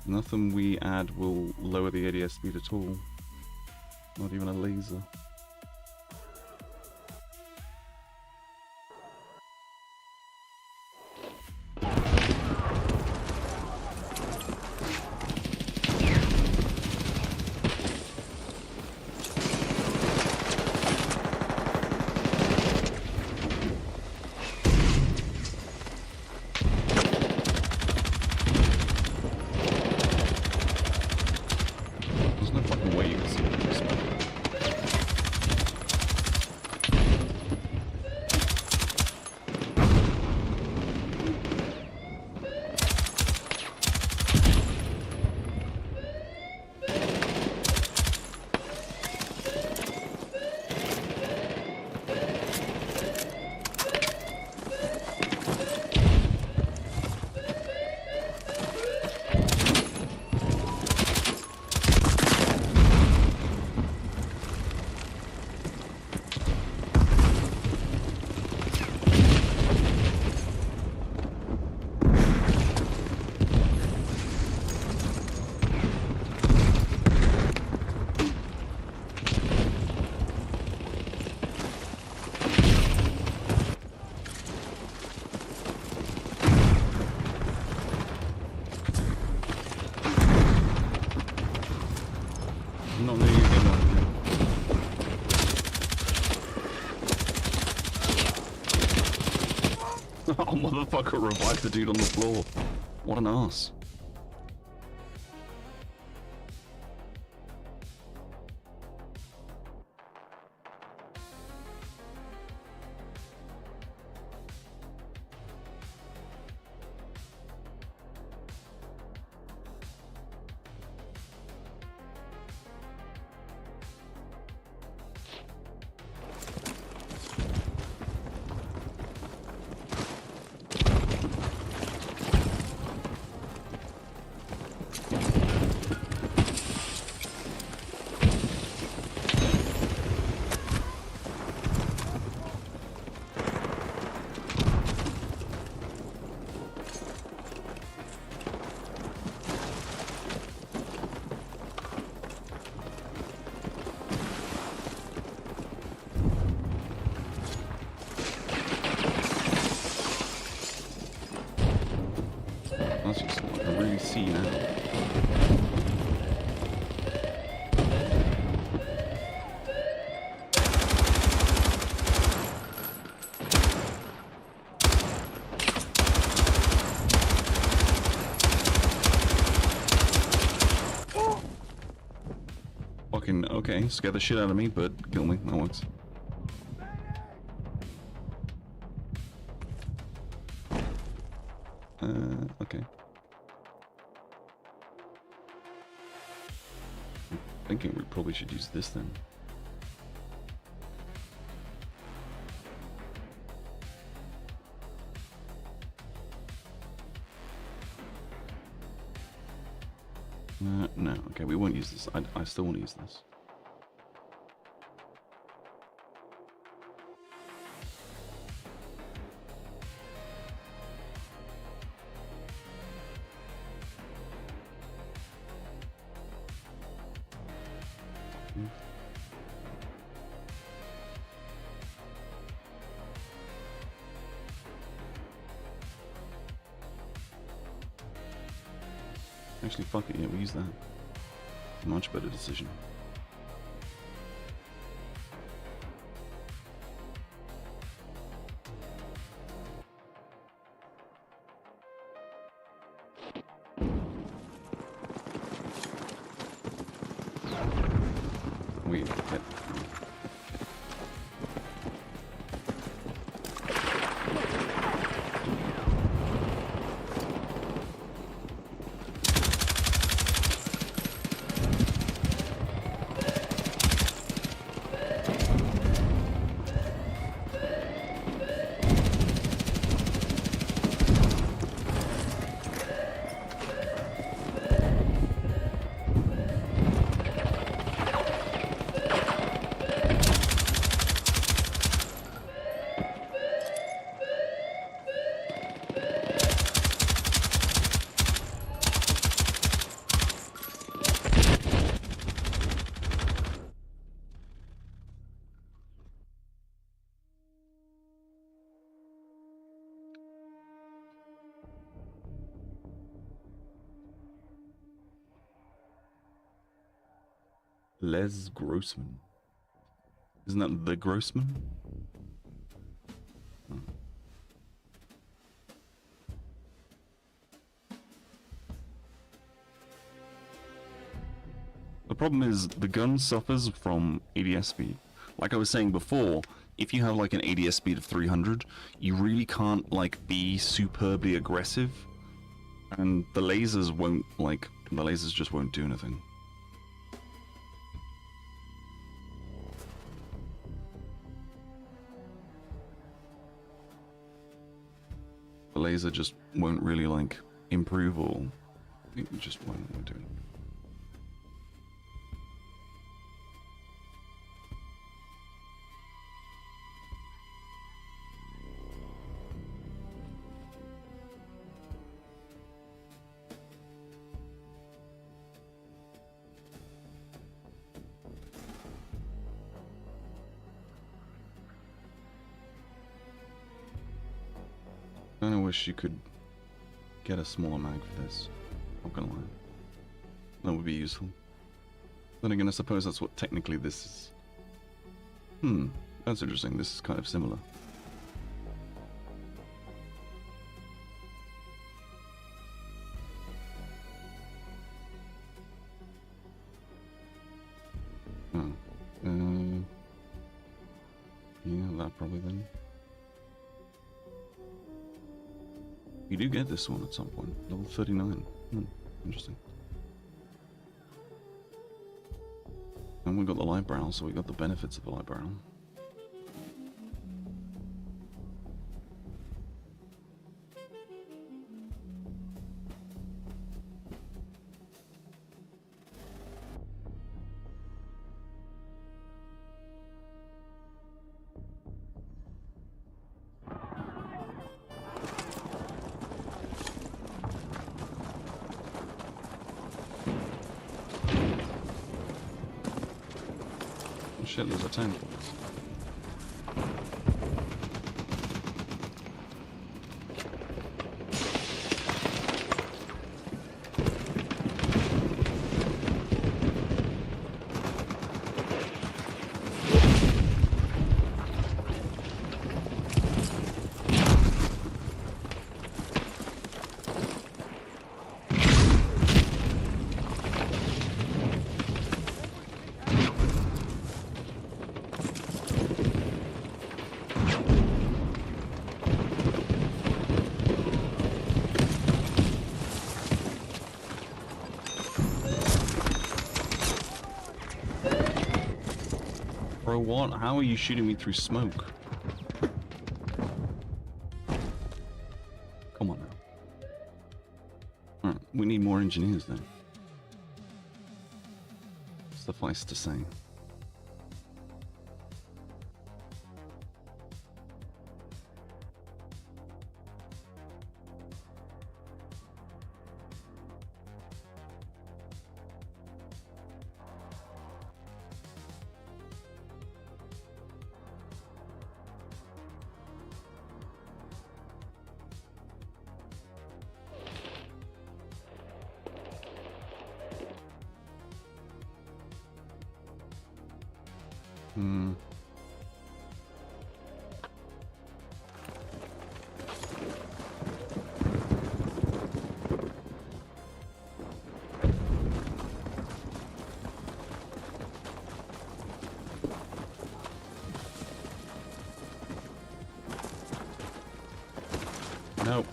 Nothing we add will lower the ADS speed at all. Not even a laser. Oh, motherfucker revived the dude on the floor. What an ass. That's just what I can really see now. Fucking okay, scare the shit out of me, but kill me, that works. Okay. I'm thinking we probably should use this then. No, okay, we won't use this. I still want to use this. Actually, fuck it, yeah, we use that. Much better decision. We get... Les Grossman. Isn't that the Grossman? Hmm. The problem is the gun suffers from ADS speed. Like I was saying before, if you have like an ADS speed of 300, you really can't like be superbly aggressive, and the lasers won't the lasers just won't do anything. The laser just won't really like improve, or it just won't do it. I kinda wish you could get a smaller mag for this. Not gonna lie. That would be useful. Then again, I suppose that's what technically this is. That's interesting. This is kind of similar. Oh. Yeah, that probably then. You do get this one at some point. Level 39. Interesting. And we got the 𝓼𝓵𝓚, so we got the benefits of the 𝓼𝓵𝓚. Shit, there's a tank. Bro, what? How are you shooting me through smoke? Come on now. Alright, we need more engineers then. Suffice to say. Nope.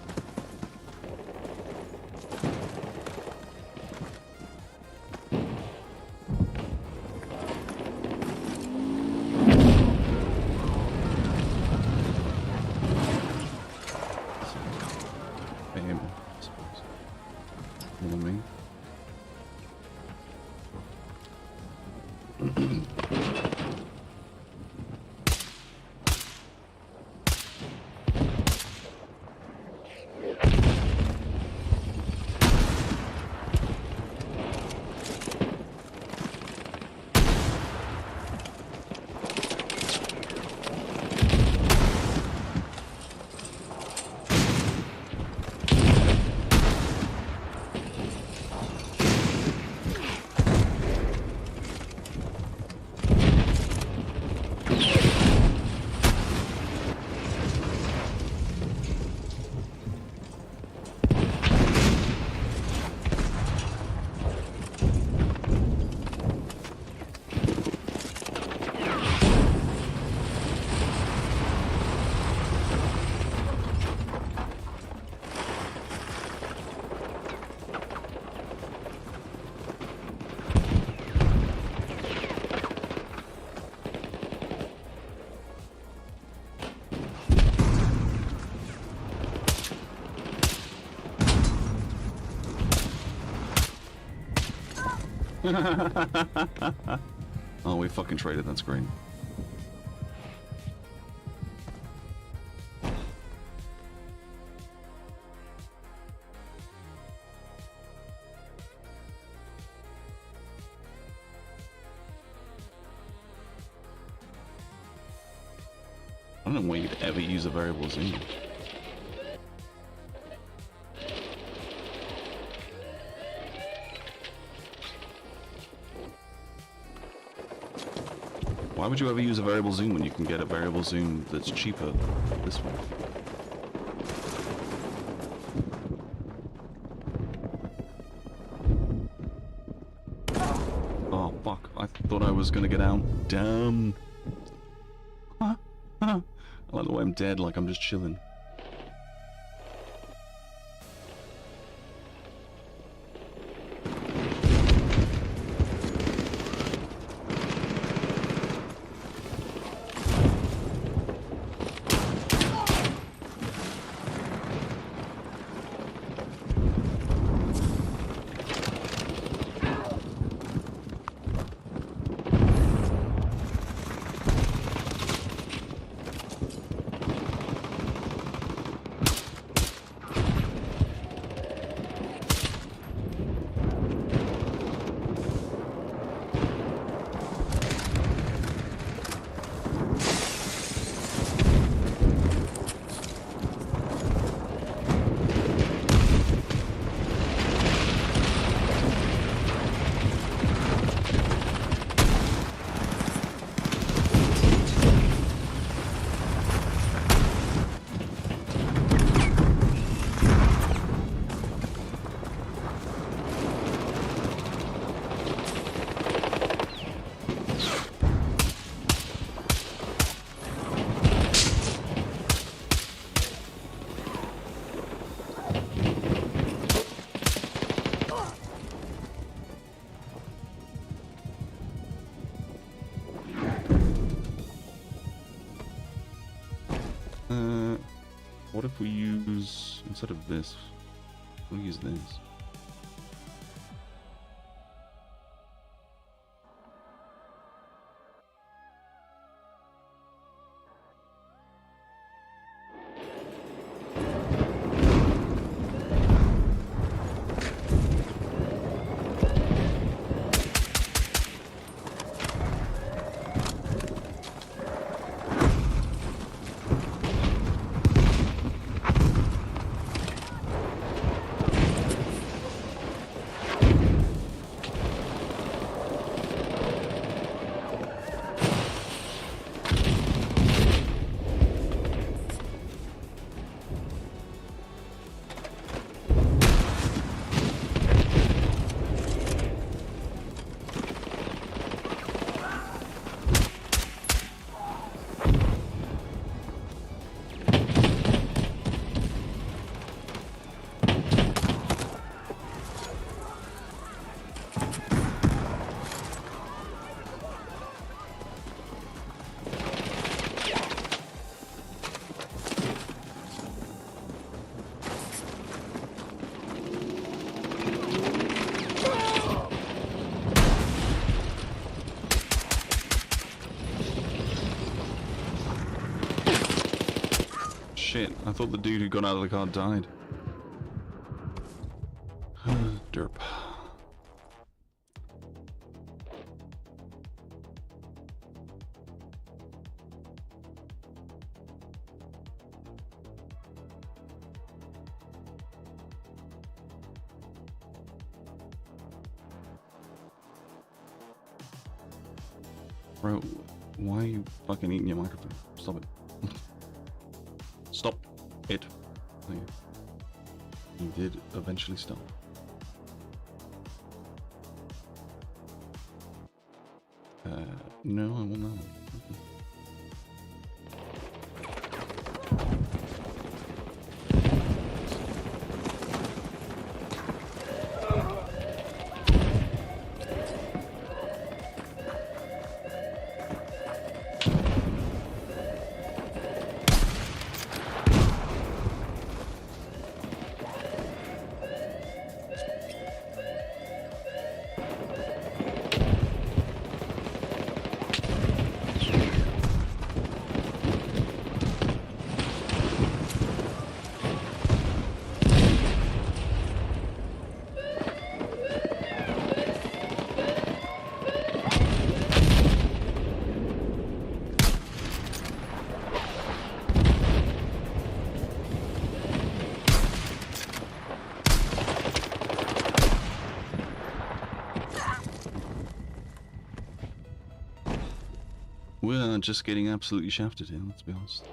Oh, we fucking traded. That's great. I don't know why you'd ever use a variable zoom. Why would you ever use a variable zoom when you can get a variable zoom that's cheaper this way? Oh fuck, I thought I was gonna get out. Damn. I like the way I'm dead, like I'm just chilling. What if we use, instead of this, we'll use this. Shit, I thought the dude who got out of the car died. Derp. Bro, why are you fucking eating your microphone? Stop it. Stop it. You did eventually stop. No, I will not. Okay. We're just getting absolutely shafted here, let's be honest.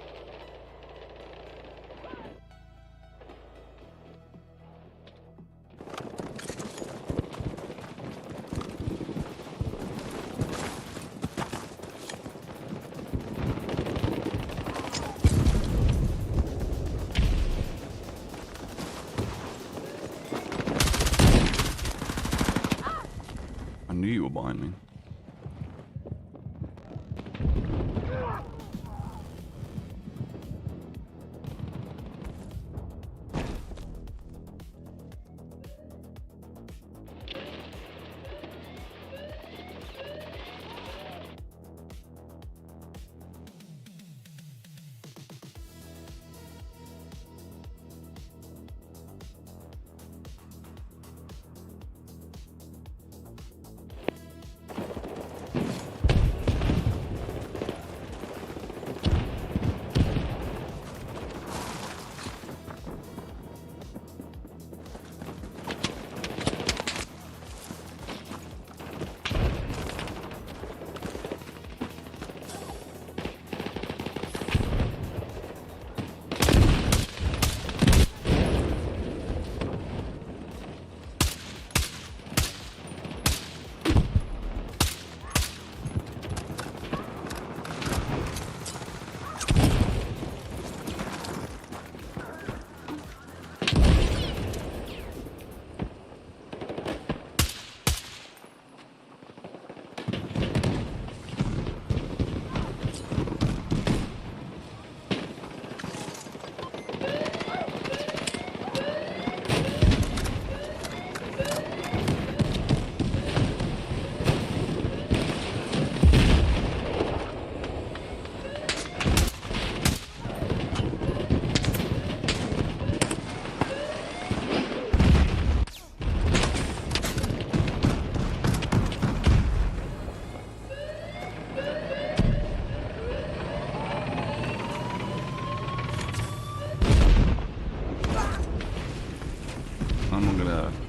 I knew you were behind me.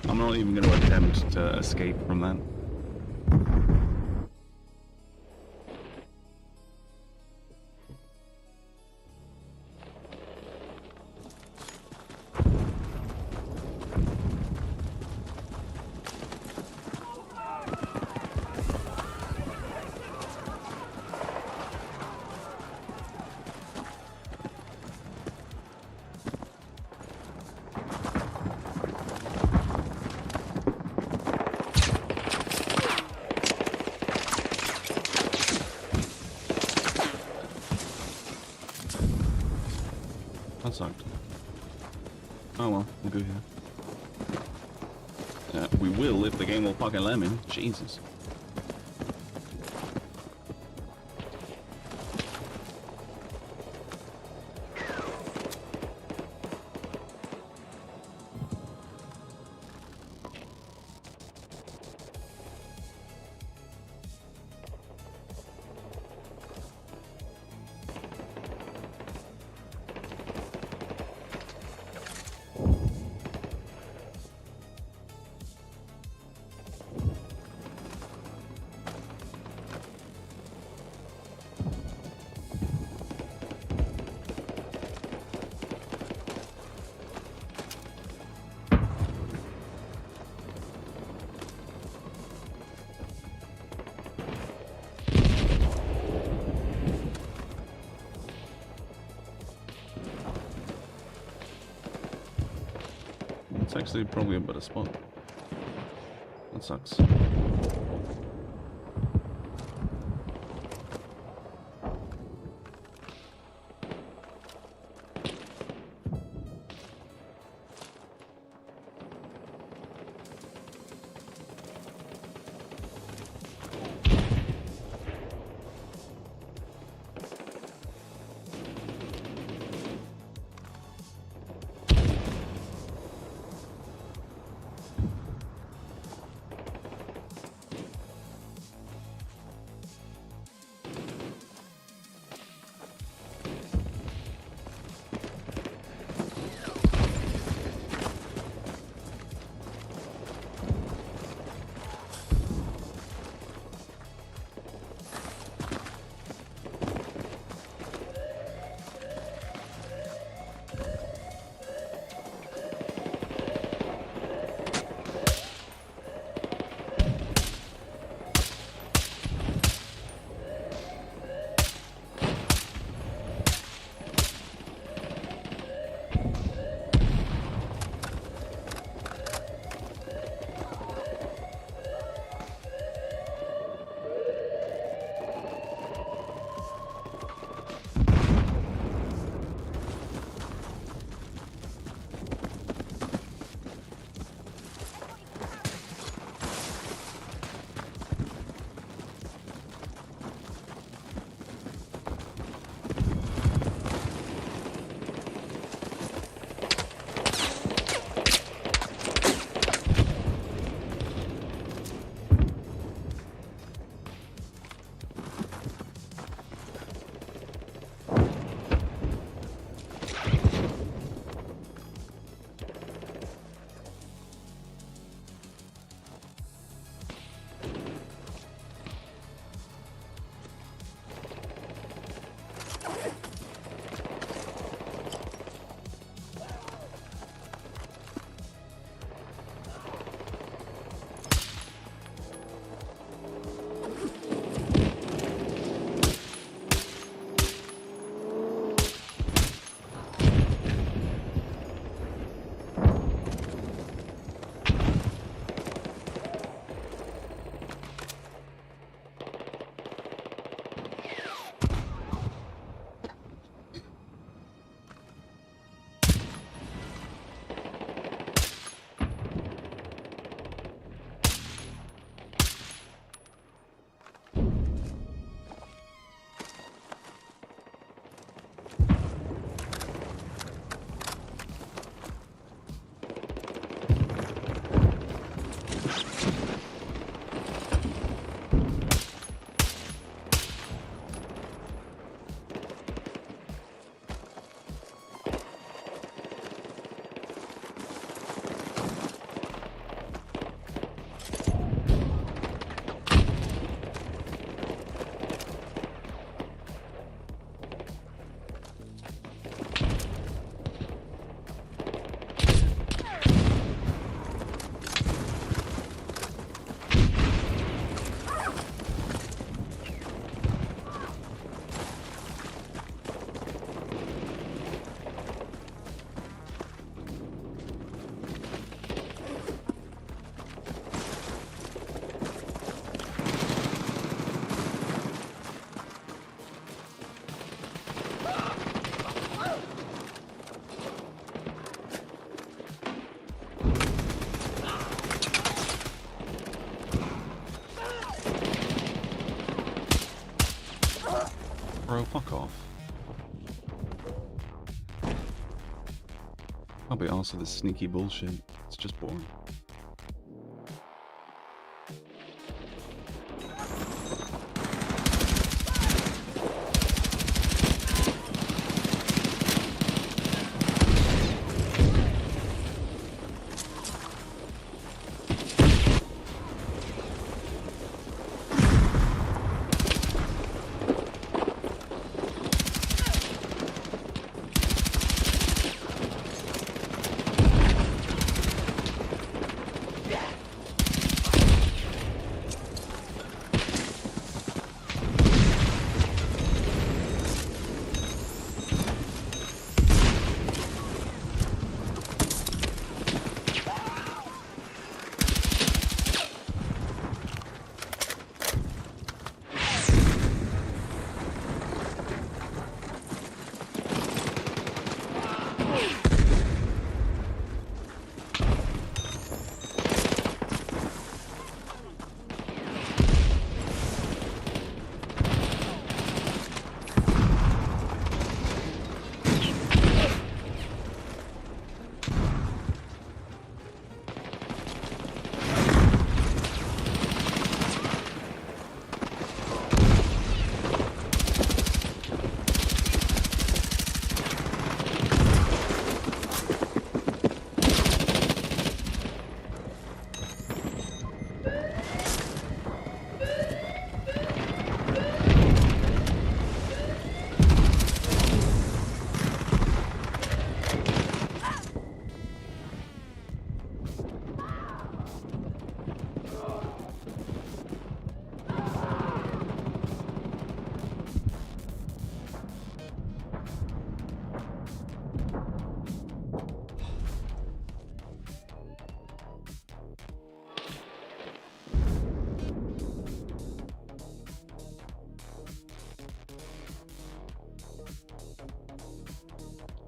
I'm not even going to attempt to escape from that. That sucked. Oh well, we'll go here. We will if the game will fucking let me. Jesus. It's actually probably a better spot. That sucks. Bro, fuck off. I'll be honest with this sneaky bullshit. It's just boring.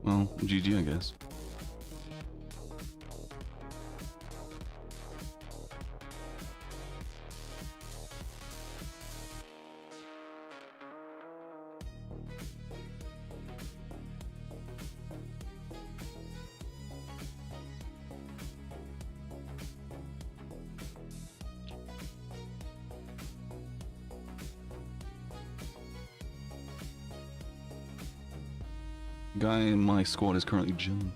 Well, GG, I guess. Guy in my squad is currently German.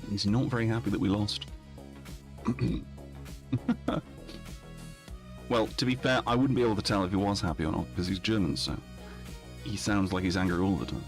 He's not very happy that we lost. Well, to be fair, I wouldn't be able to tell if he was happy or not, because he's German, so he sounds like he's angry all the time.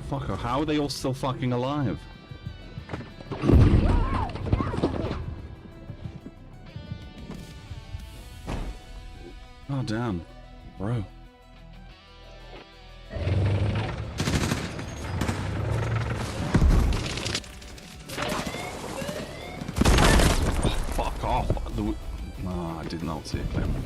Motherfucker, how are they all still fucking alive? Oh, damn. Bro. Fuck off. I did not see it coming.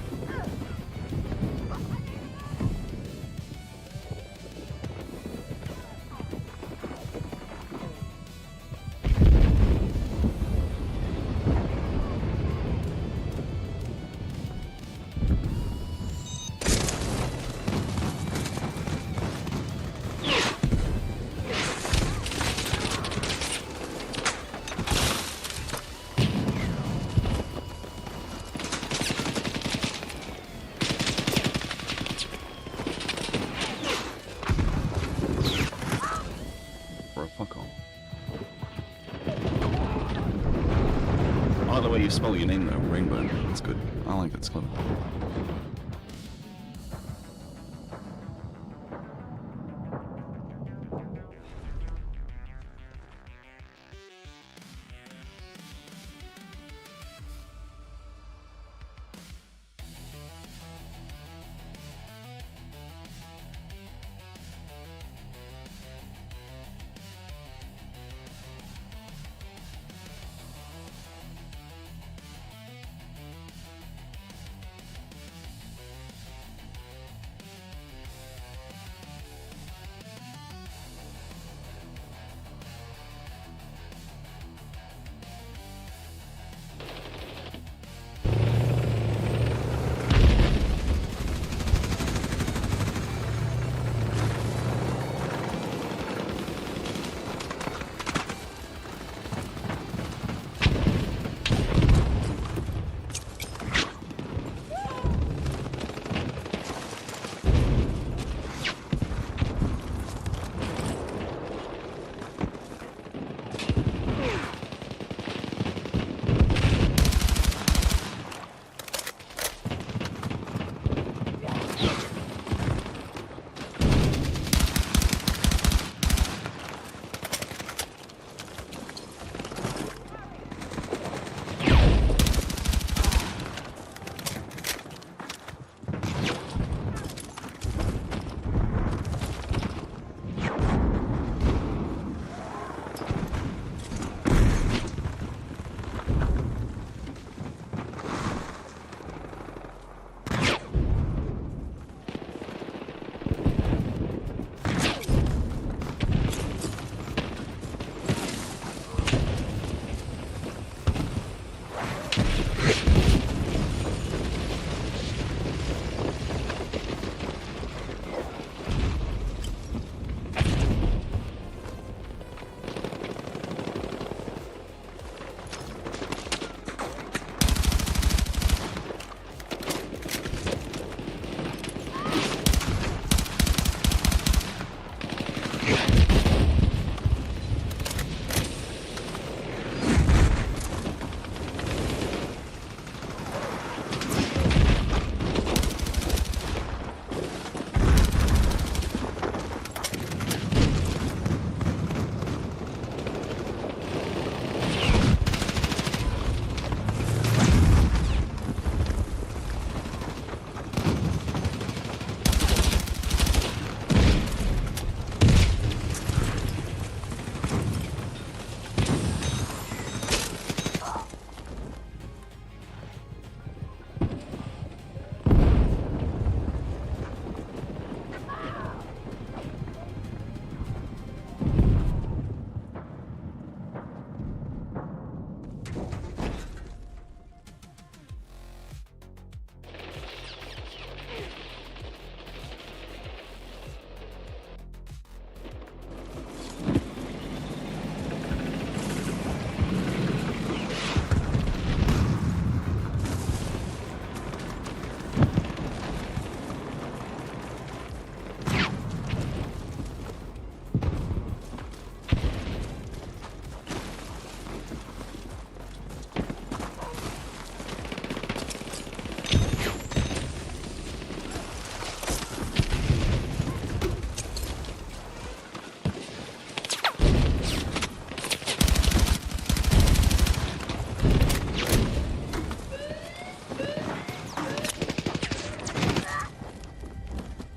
The way you spell your name though, Rainbow. That's good. I like that, it's clever.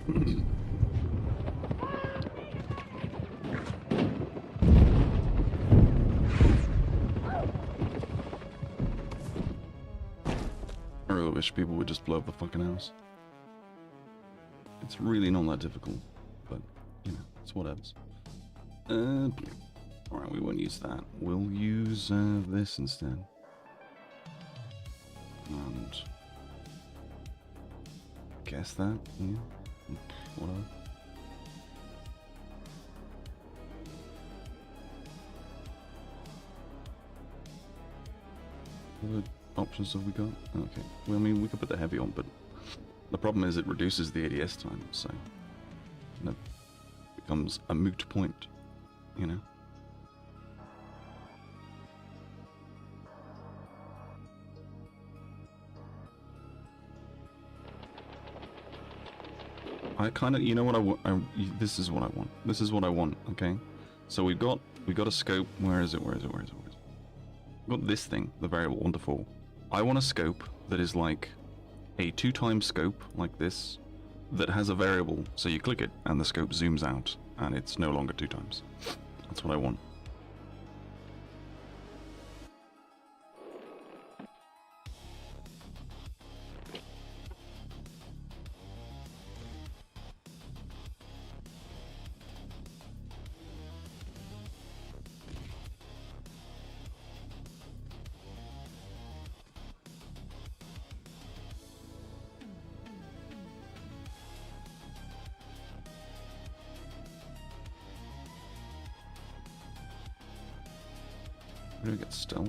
I really wish people would just blow up the fucking house. It's really not that difficult, but, you know, it's whatevers. Alright, we won't use that. We'll use this instead. And... guess that? Yeah. Whatever. What options have we got? Okay. Well, I mean, we could put the heavy on, but the problem is it reduces the ADS time, so that becomes a moot point, you know? I kind of, you know what I want? This is what I want. This is what I want, okay? So we got a scope. Where is it? We've got this thing, the variable 1 to 4. I want a scope that is like a 2x scope, like this, that has a variable, so you click it and the scope zooms out, and it's no longer 2x. That's what I want. Where do we get stealth?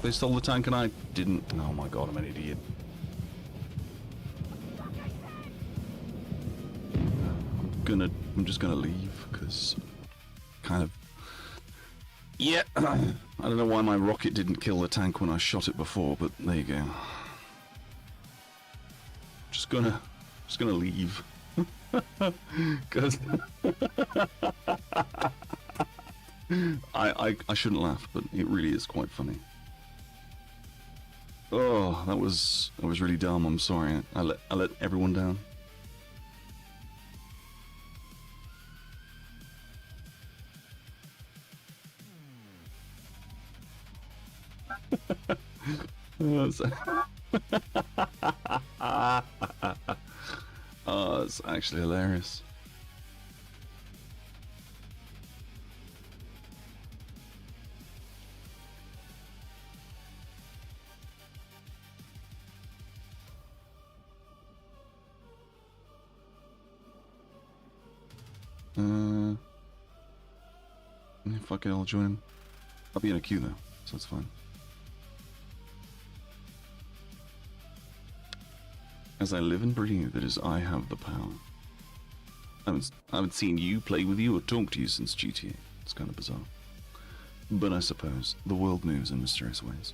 They stole the tank and I didn't. Oh my god, I'm an idiot. I'm just gonna leave, because kind of... Yeah, I don't know why my rocket didn't kill the tank when I shot it before, but there you go. Just gonna leave. Because... I shouldn't laugh, but it really is quite funny. Oh, that was really dumb. I'm sorry. I let everyone down. Oh, it's actually hilarious. Fuck it, I'll join him. I'll be in a queue though, so it's fine. As I live and breathe, it is I have the power. I haven't seen you, play with you, or talk to you since GTA. It's kind of bizarre. But I suppose the world moves in mysterious ways.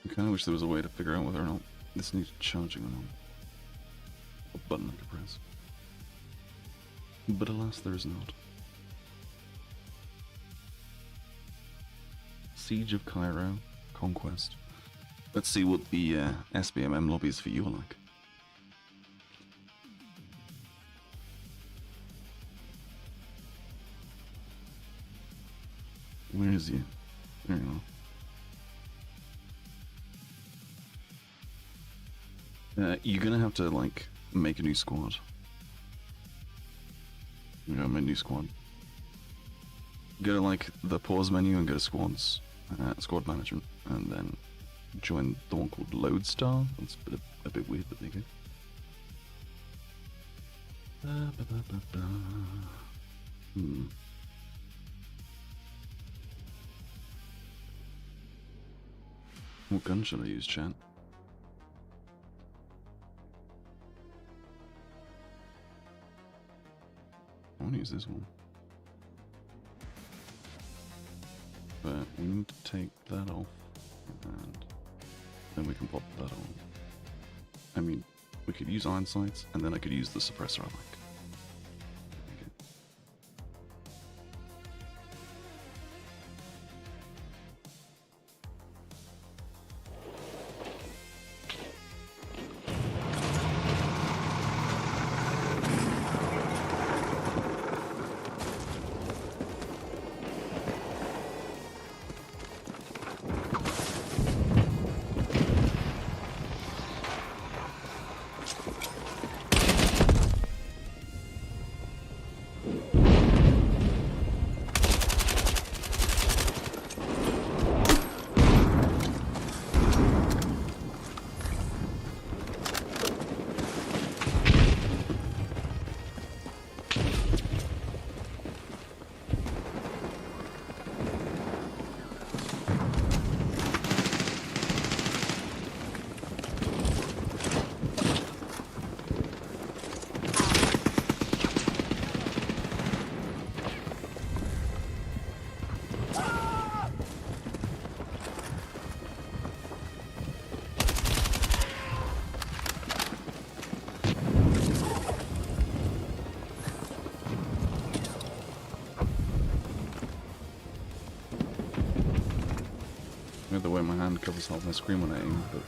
I kind of wish there was a way to figure out whether or not this needs charging or not. A button I could press. But alas, there is not. Siege of Cairo, Conquest. Let's see what the SBMM lobbies for you are like. Where is you? There you are. You're gonna have to, like, make a new squad. You know, make a new squad. Go to, like, the pause menu and go to squads, squad management, and then join the one called Lodestar. That's a bit weird, but there you go. What gun should I use, chat? I want to use this one. But we need to take that off, and then we can pop that on. I mean, we could use iron sights, and then I could use the suppressor I like. The way my hand covers half my screen when I aim, but...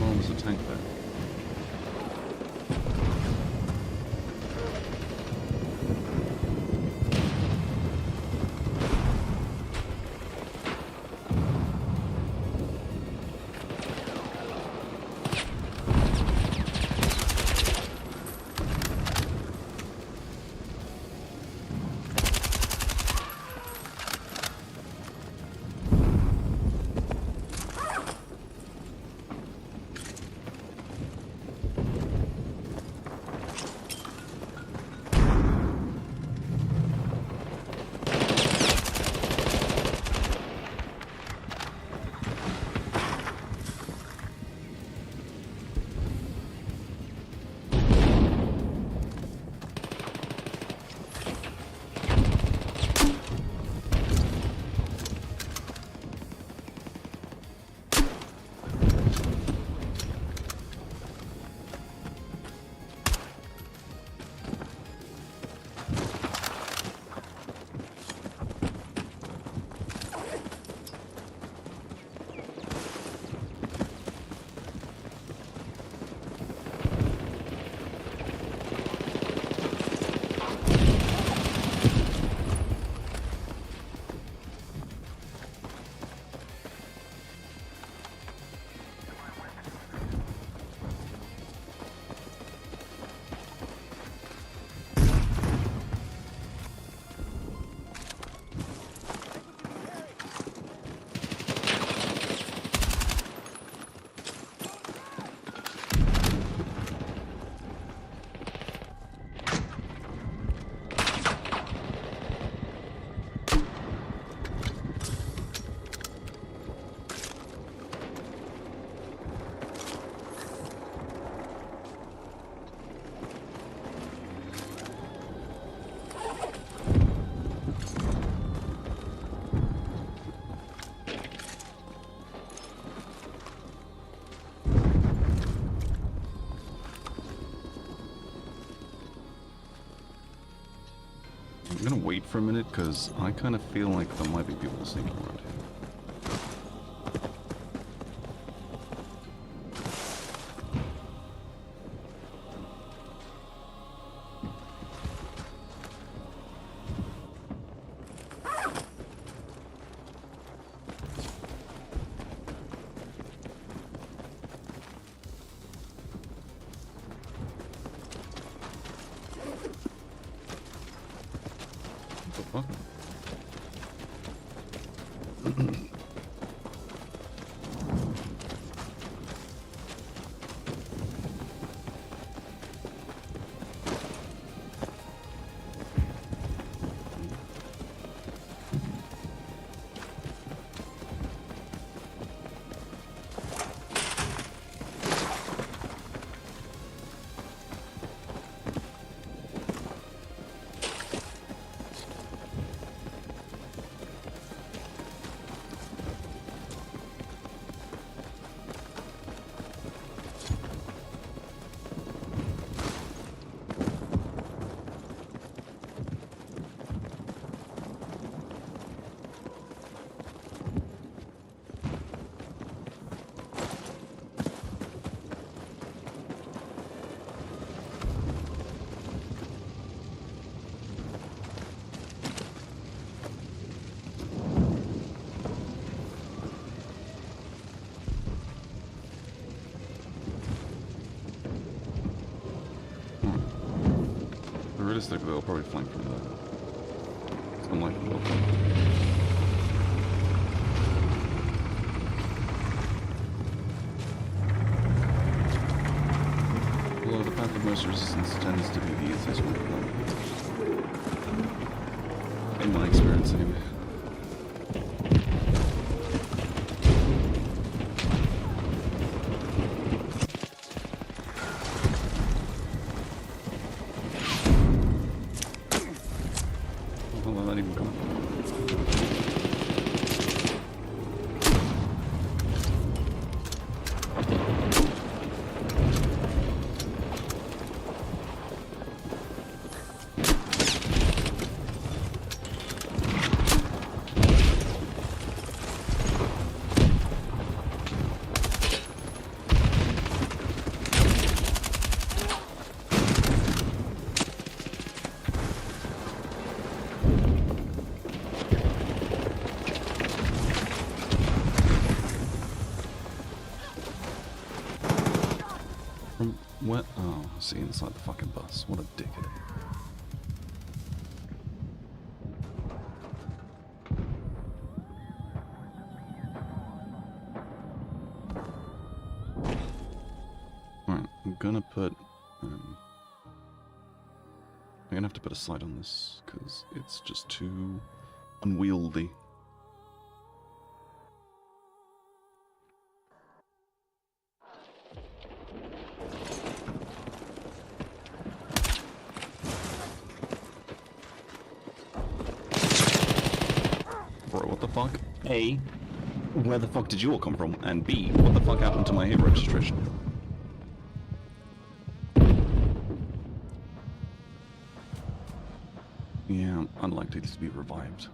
Oh, there's a tank there. gonna wait for a minute, because I kind of feel like there might be people sneaking around here. Realistically, they'll probably flank from there. It's unlikely they'll flank. Although the path of most resistance tends to be the easiest one to in my experience, anyway. What? Oh, I see inside the fucking bus. What a dickhead. Right, I'm gonna put... I'm gonna have to put a sight on this, because it's just too unwieldy. A, where the fuck did you all come from? And B, what the fuck happened to my hit registration? Yeah, unlikely to be revived.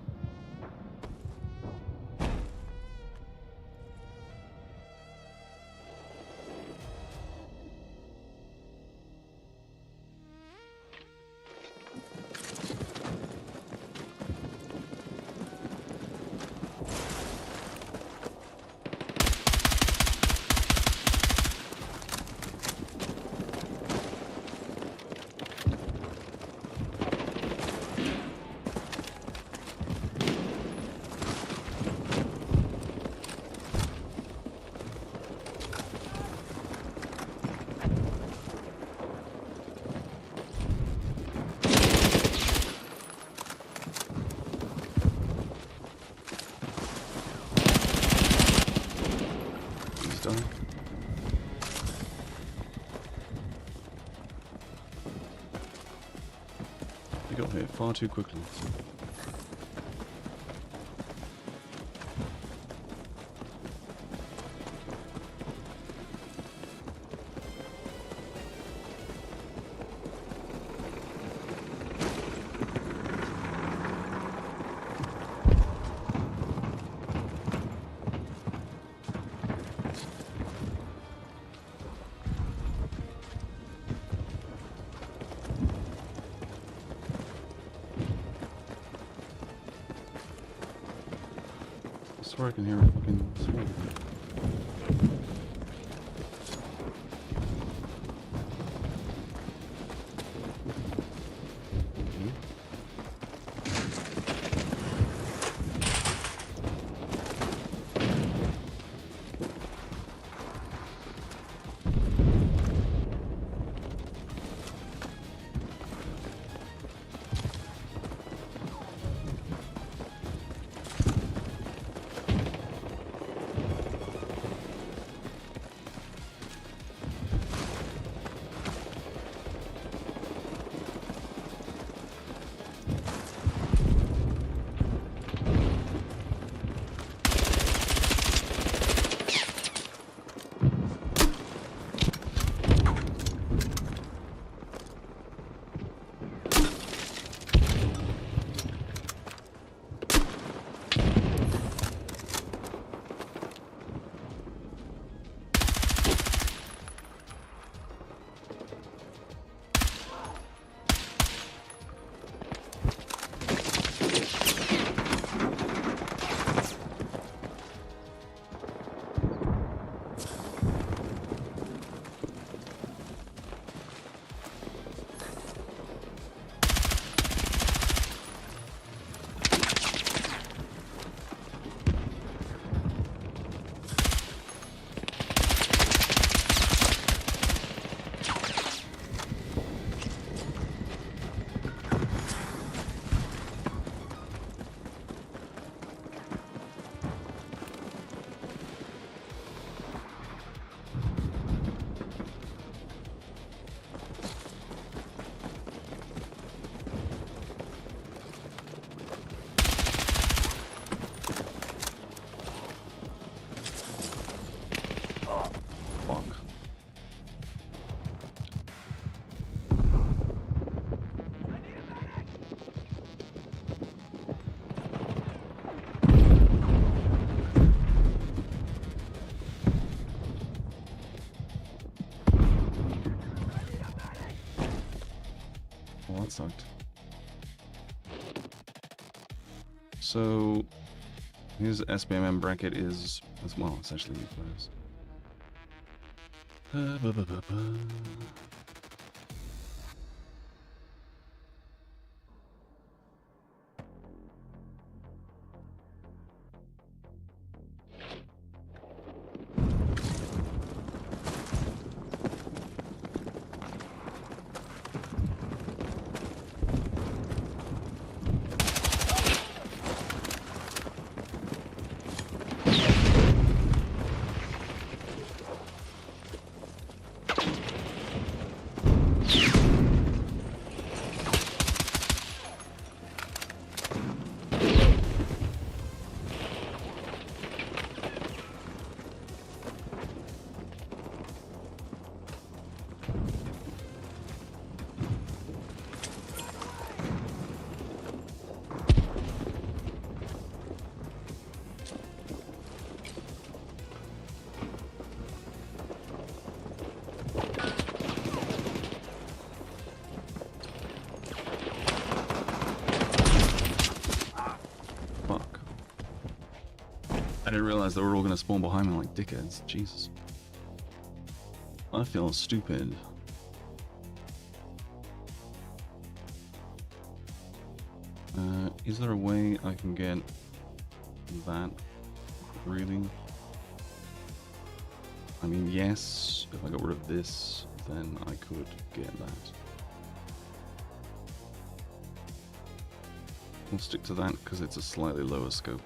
You got hit far too quickly. swear I can hear a fucking sword. That sucked. So his SBMM bracket is as well essentially useless. I didn't realize they were all going to spawn behind me like dickheads. Jesus. I feel stupid. Is there a way I can get that? Really? I mean, yes. If I got rid of this, then I could get that. We'll stick to that because it's a slightly lower scope.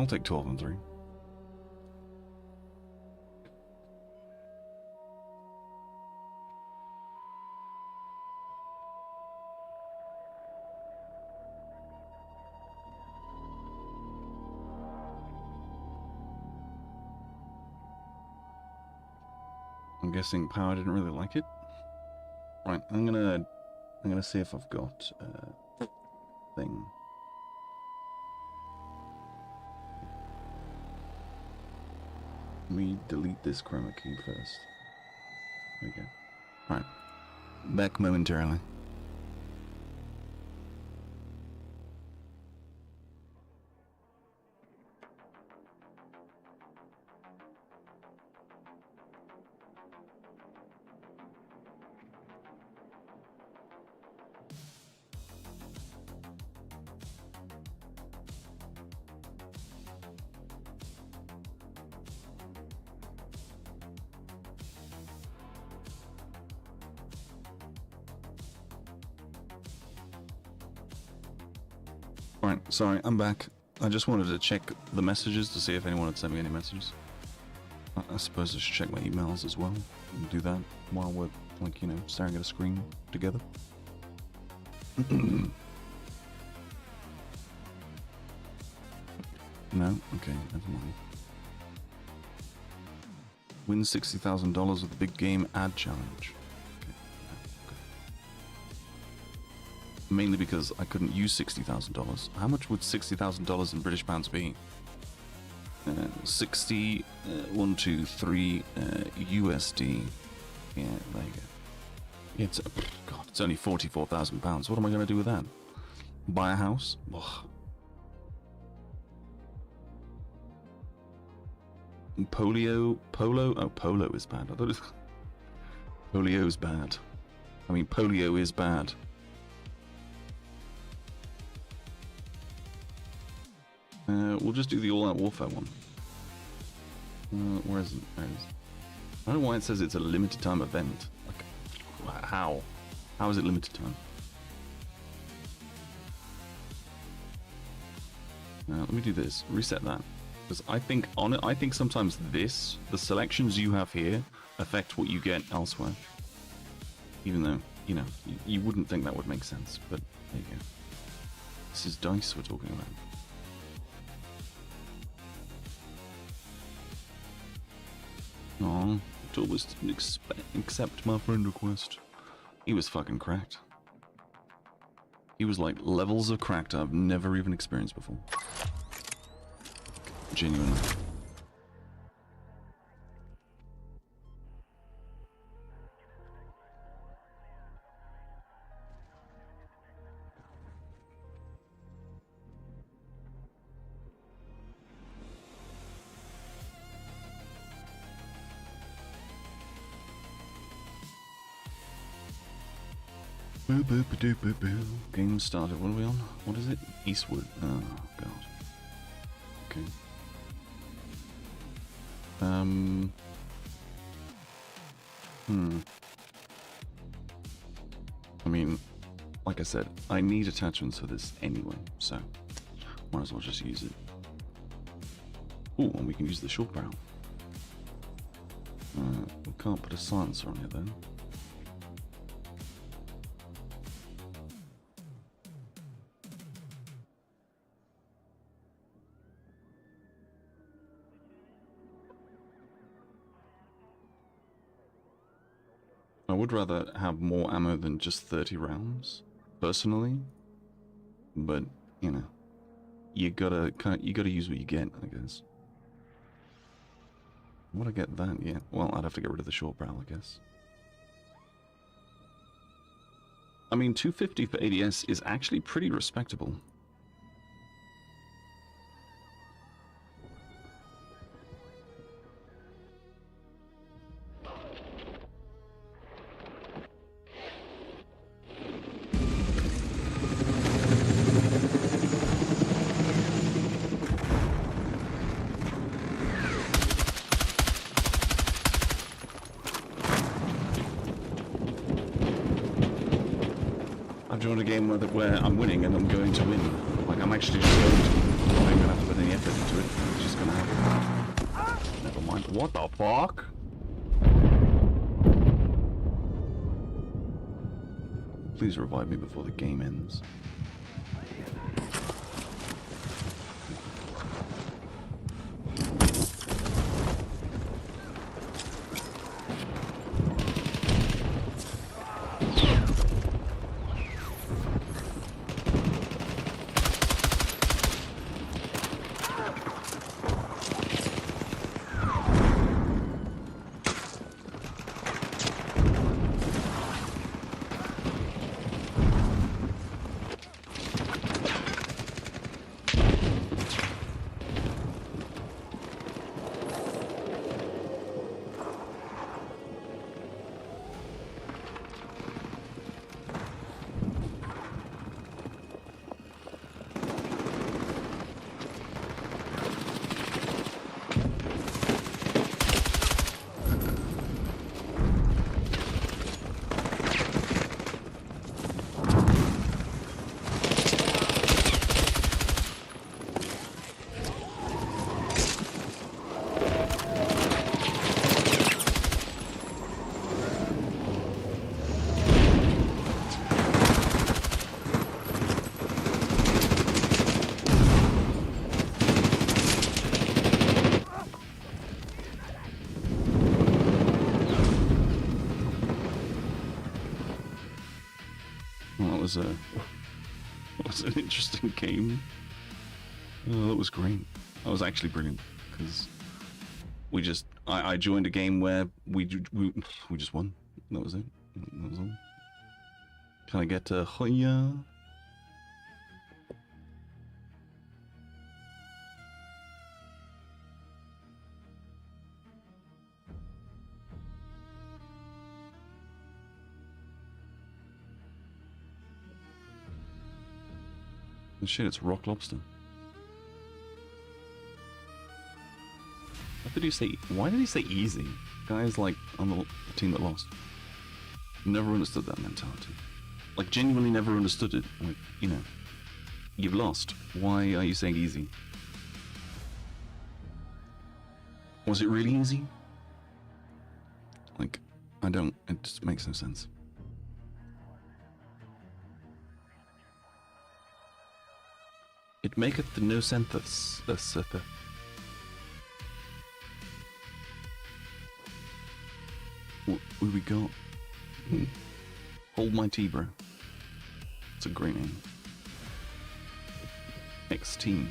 I'll take 12 and 3. I'm guessing Power didn't really like it. Right, I'm gonna see if I've got a thing. Let me delete this chroma key first. There we go. Right. Back momentarily. Right, sorry, I'm back. I just wanted to check the messages to see if anyone had sent me any messages. I suppose I should check my emails as well and do that while we're, like, you know, staring at a screen together. No? Okay, never mind. Win $60,000 with the big game ad challenge. Mainly because I couldn't use $60,000. How much would $60,000 in British pounds be? 60, 1, 2, 3 USD. Yeah, there you go. It's God, it's only £44,000. What am I going to do with that? Buy a house? Ugh. Polo? Oh, polo is bad. I thought it was... Polio is bad. I mean, polio is bad. We'll just do the all-out warfare one. Where is it? There it is. I don't know why it says it's a limited time event. Like, how? How is it limited time? Let me do this. Reset that. Because I think on it, I think sometimes this, the selections you have here, affect what you get elsewhere. Even though, you know, you wouldn't think that would make sense, but there you go. This is dice we're talking about. Aw, Torbus didn't accept my friend request. He was fucking cracked. He was like levels of cracked I've never even experienced before. Genuinely. Game started. What are we on? What is it? Eastwood. Oh god. Okay. I mean, like I said, I need attachments for this anyway, so might as well just use it. Ooh, and we can use the short barrel. We can't put a silencer on it then. I would rather have more ammo than just 30 rounds, personally. But, you know, you gotta use what you get, I guess. Would I get that? Yeah. Well, I'd have to get rid of the short barrel, I guess. I mean, 250 for ADS is actually pretty respectable. I've joined a game where I'm winning and I'm going to win. Like, I'm actually just going to win. I'm going to have to put any effort into it. It's just gonna happen. Never mind. What the fuck? Please revive me before the game ends. That was an interesting game. Oh, that was great. That was actually brilliant because I joined a game where we just won. That was it. That was all. Can I get to 𝐼𝑥𝑗? Shit, it's rock lobster. What did he say? Why did he say easy? Guys, like, on the team that lost. Never understood that mentality. Like, genuinely never understood it. Like, you know, you've lost. Why are you saying easy? Was it really easy? Like, it just makes no sense. It maketh no sense. What we got? Hold my tea, bro. It's a great name. X-Team.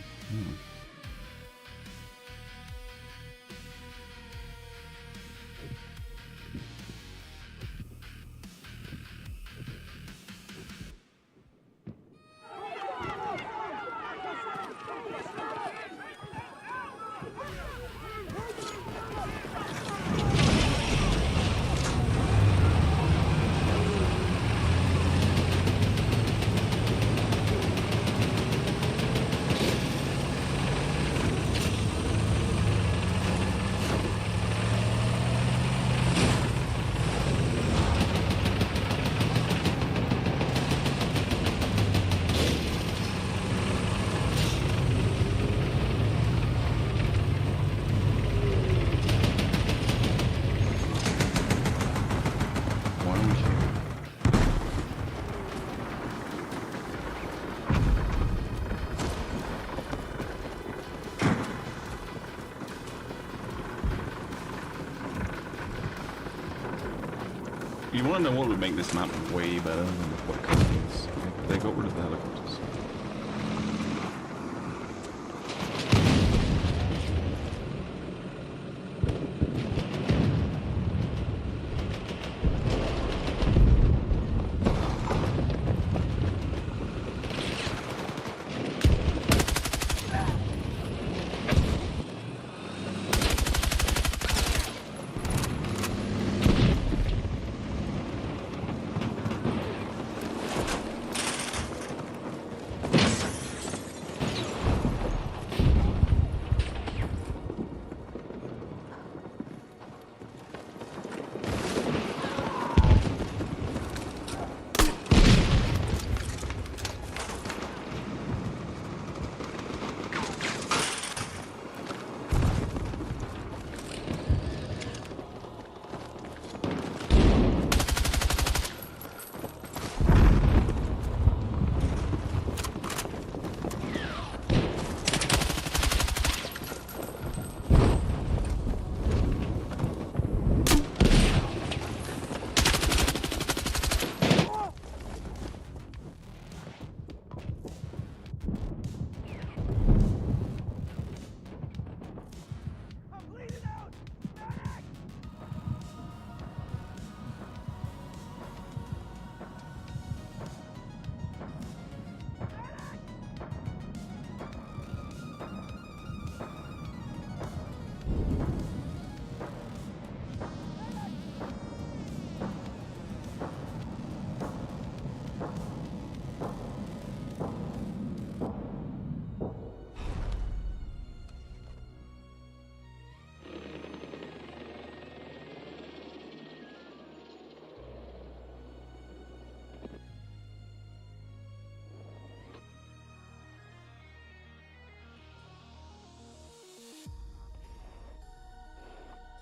You want to know what would make this map way better than what it currently is? They got rid of the helicopters.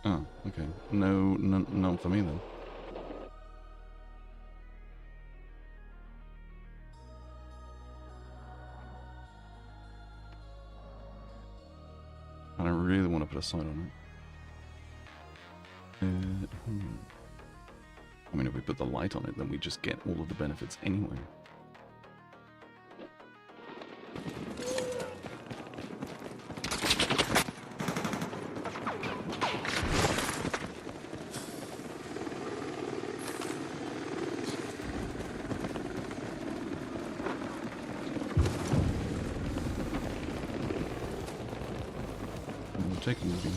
Oh, okay. No, none for me then. I don't really want to put a sign on it. I mean, if we put the light on it, then we just get all of the benefits anyway. Taking the beam.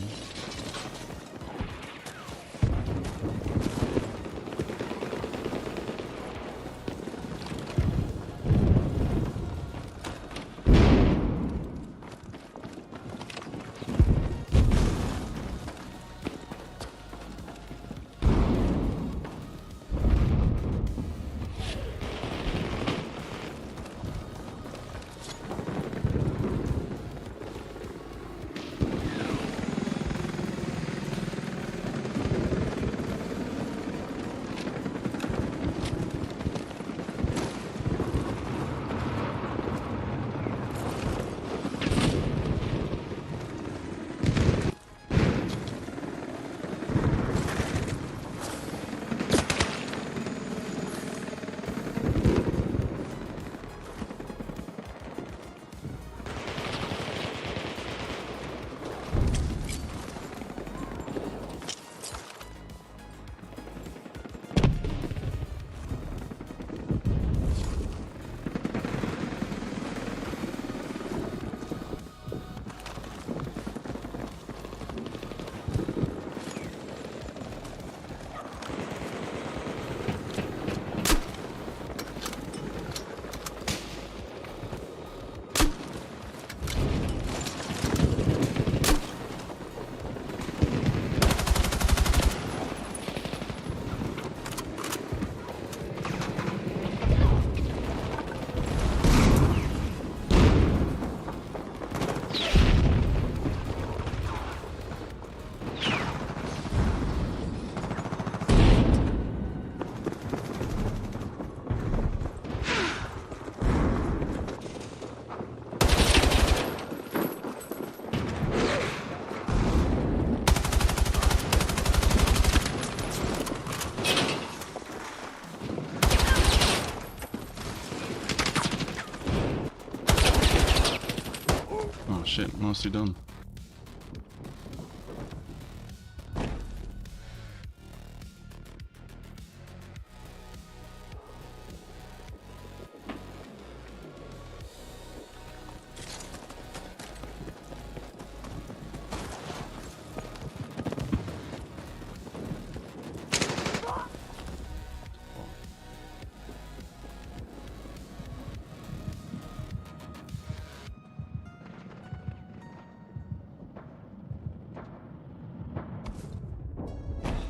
Shit, nicely done.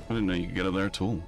I didn't know you could get up there at all.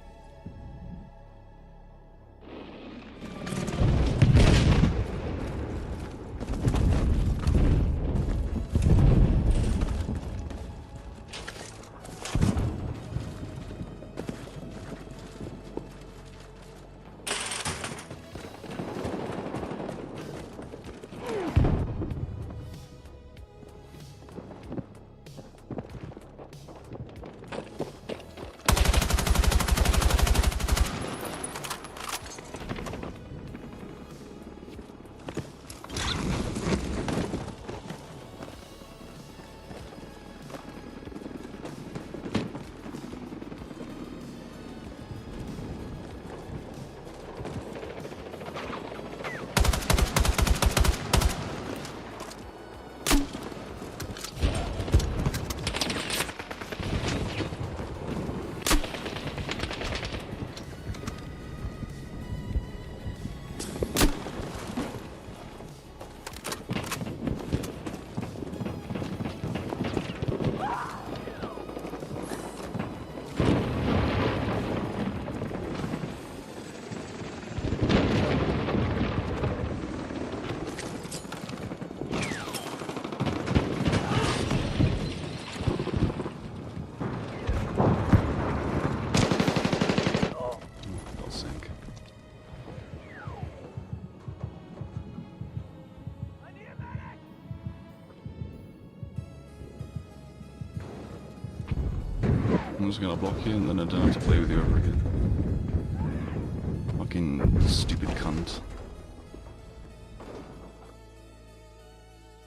I'm just gonna block you and then I don't have to play with you ever again. Fucking stupid cunt.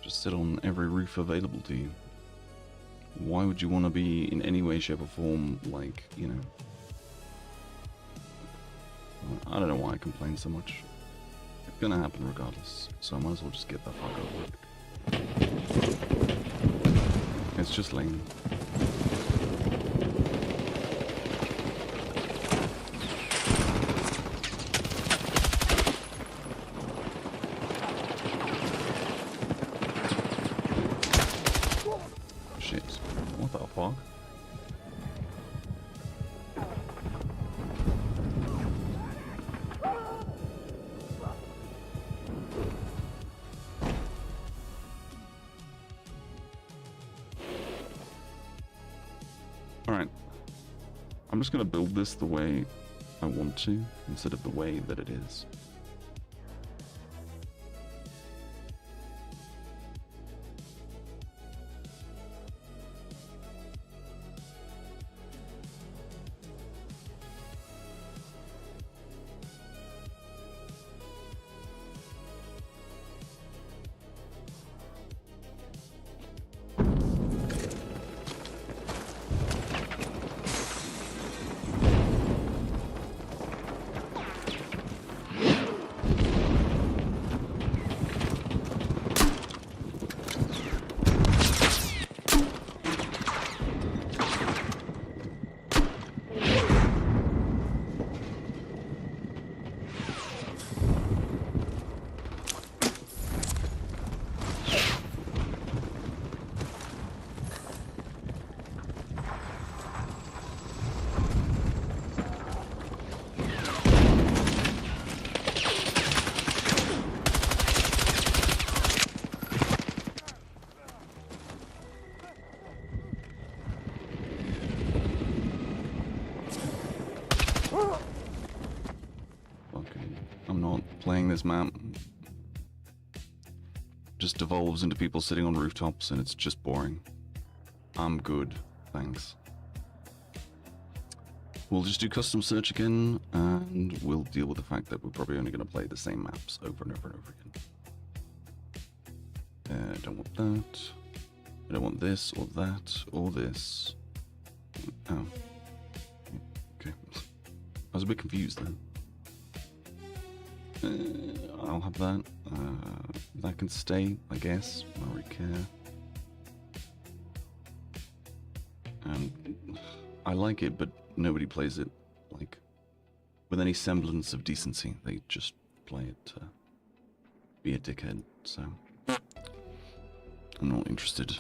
Just sit on every roof available to you. Why would you want to be in any way, shape or form, like, you know... I don't know why I complain so much. It's gonna happen regardless, so I might as well just get that fuck over it. It's just lame. Shit. What the fuck? Alright. I'm just gonna build this the way I want to, instead of the way that it is. Playing this map just devolves into people sitting on rooftops and it's just boring. I'm good, thanks. We'll just do custom search again and we'll deal with the fact that we're probably only going to play the same maps over and over and over again. I don't want that. I don't want this or that or this. Oh. Okay. I was a bit confused then. I'll have that. That can stay, I guess. I don't really care. And I like it, but nobody plays it, like, with any semblance of decency. They just play it to be a dickhead, so I'm not interested.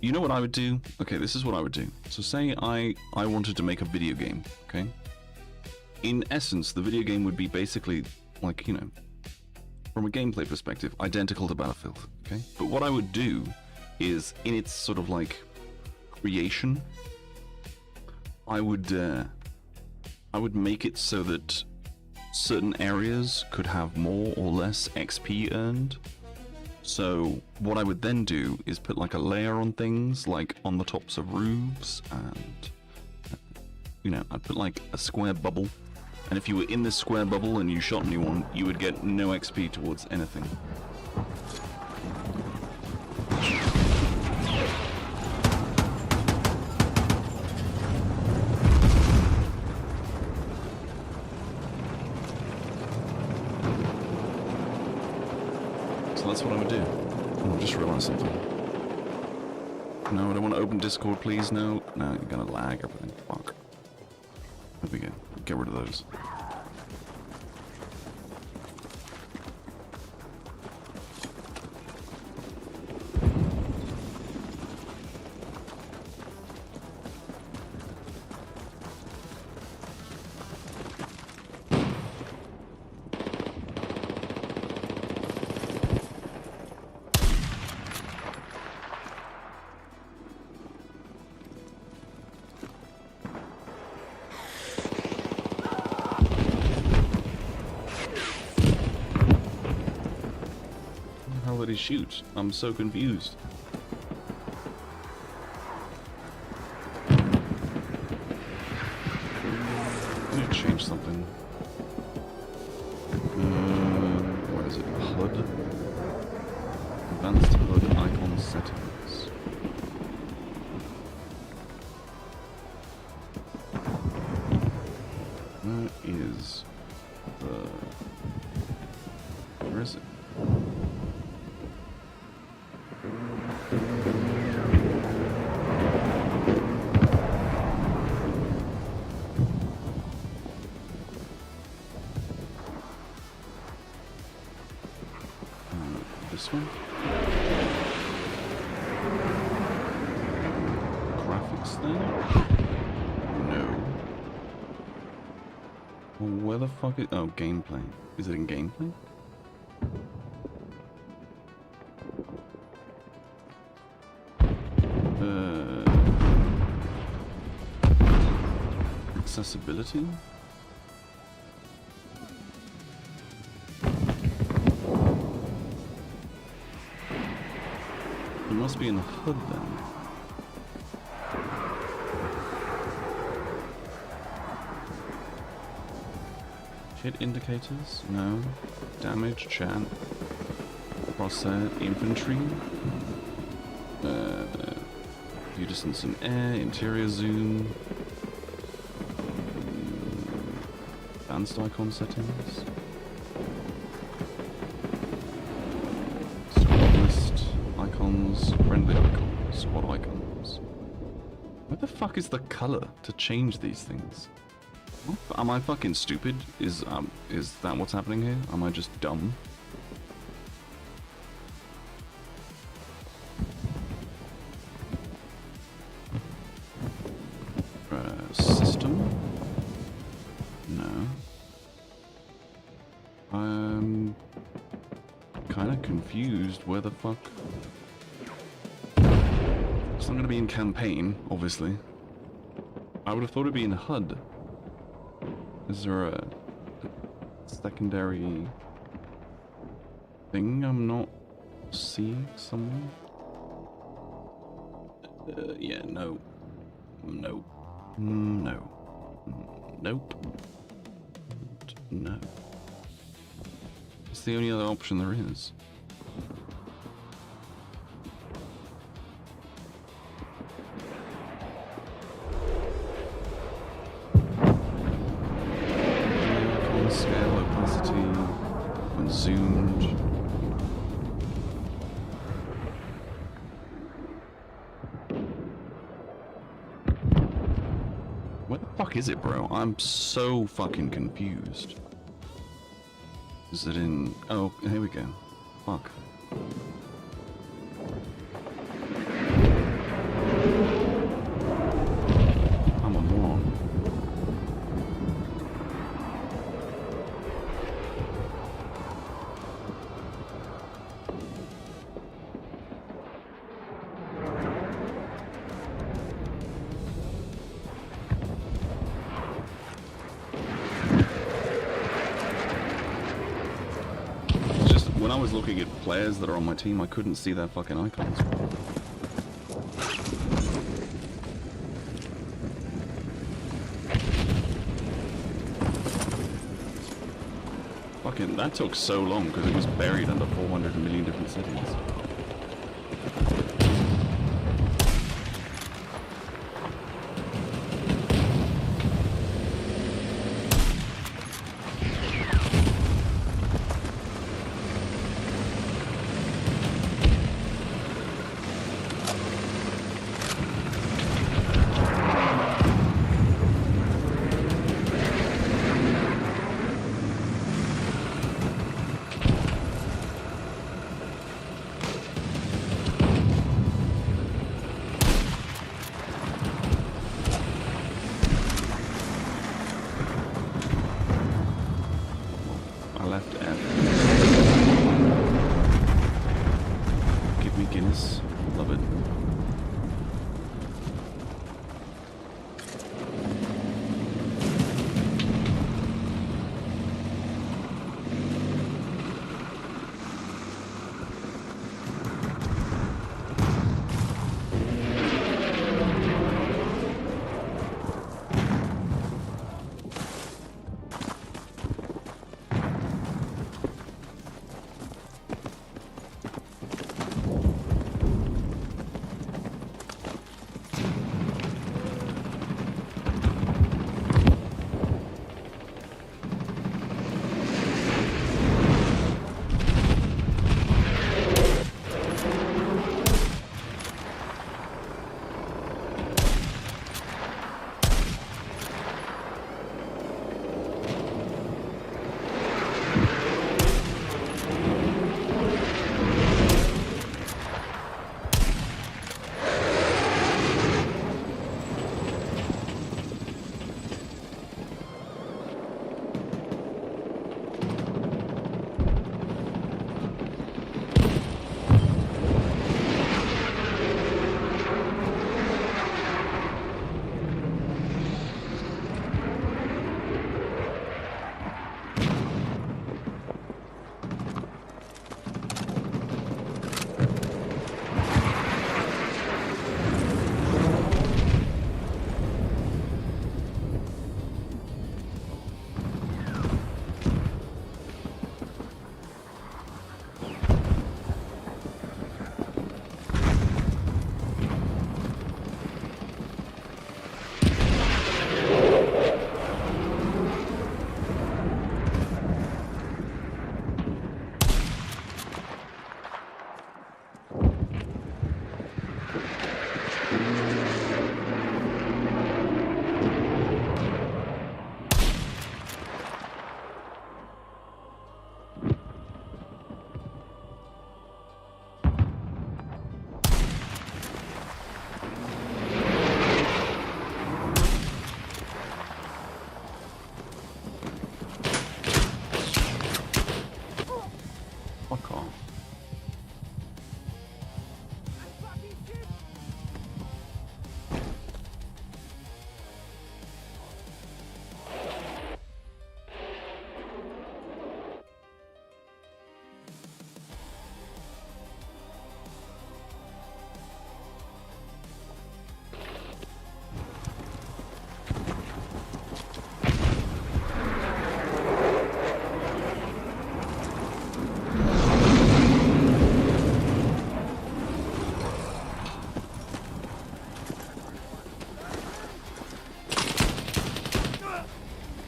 You know what I would do? Okay, this is what I would do. So say I wanted to make a video game, okay? In essence, the video game would be basically, like, you know, from a gameplay perspective, identical to Battlefield, okay? But what I would do is, in its sort of, like, creation, I would make it so that certain areas could have more or less XP earned. So what I would then do is put like a layer on things, like on the tops of roofs, and you know, I'd put like a square bubble, and if you were in this square bubble and you shot anyone, you would get no XP towards anything. That's what I would do. Oh, I just realized something. No, I don't want to open Discord, please. No, you're gonna lag everything. Fuck. There we go. Get rid of those. bloody shoot? I'm so confused. I need to change something. What is it? HUD? Advanced HUD icon settings. Where is the... Where is it? This one? Graphics there? No. Well, where the fuck is... Oh, gameplay. Is it in gameplay? Accessibility? It must be in the HUD then. Hit indicators? No. Damage, chat. Crosshair, infantry. View distance in air, interior zoom. Advanced icon settings. Squad list icons, friendly icons, squad icons. Where the fuck is the color to change these things? Am I fucking stupid? Is that what's happening here? Am I just dumb? System? No. I'm kind of confused. Where the fuck? It's not going to be in campaign, obviously. I would have thought it'd be in HUD. Is there a secondary thing I'm not seeing somewhere? Yeah, no. Nope. No. Nope. No. It's the only other option there is. Scale, opacity, and zoomed. Where the fuck is it, bro? I'm so fucking confused. Is it in... Oh, here we go. Fuck. I'm a moron. When I was looking at players that are on my team, I couldn't see their fucking icons. Fucking, that took so long because it was buried under 400 million different settings.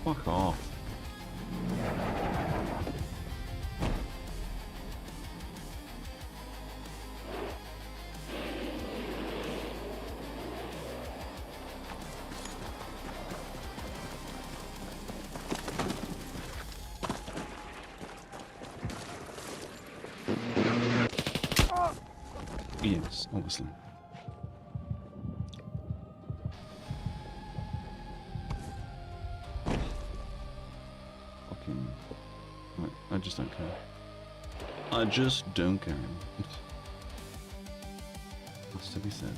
Fuck off. Yes, obviously. Fucking... I just don't care. I just don't care. Has to be said.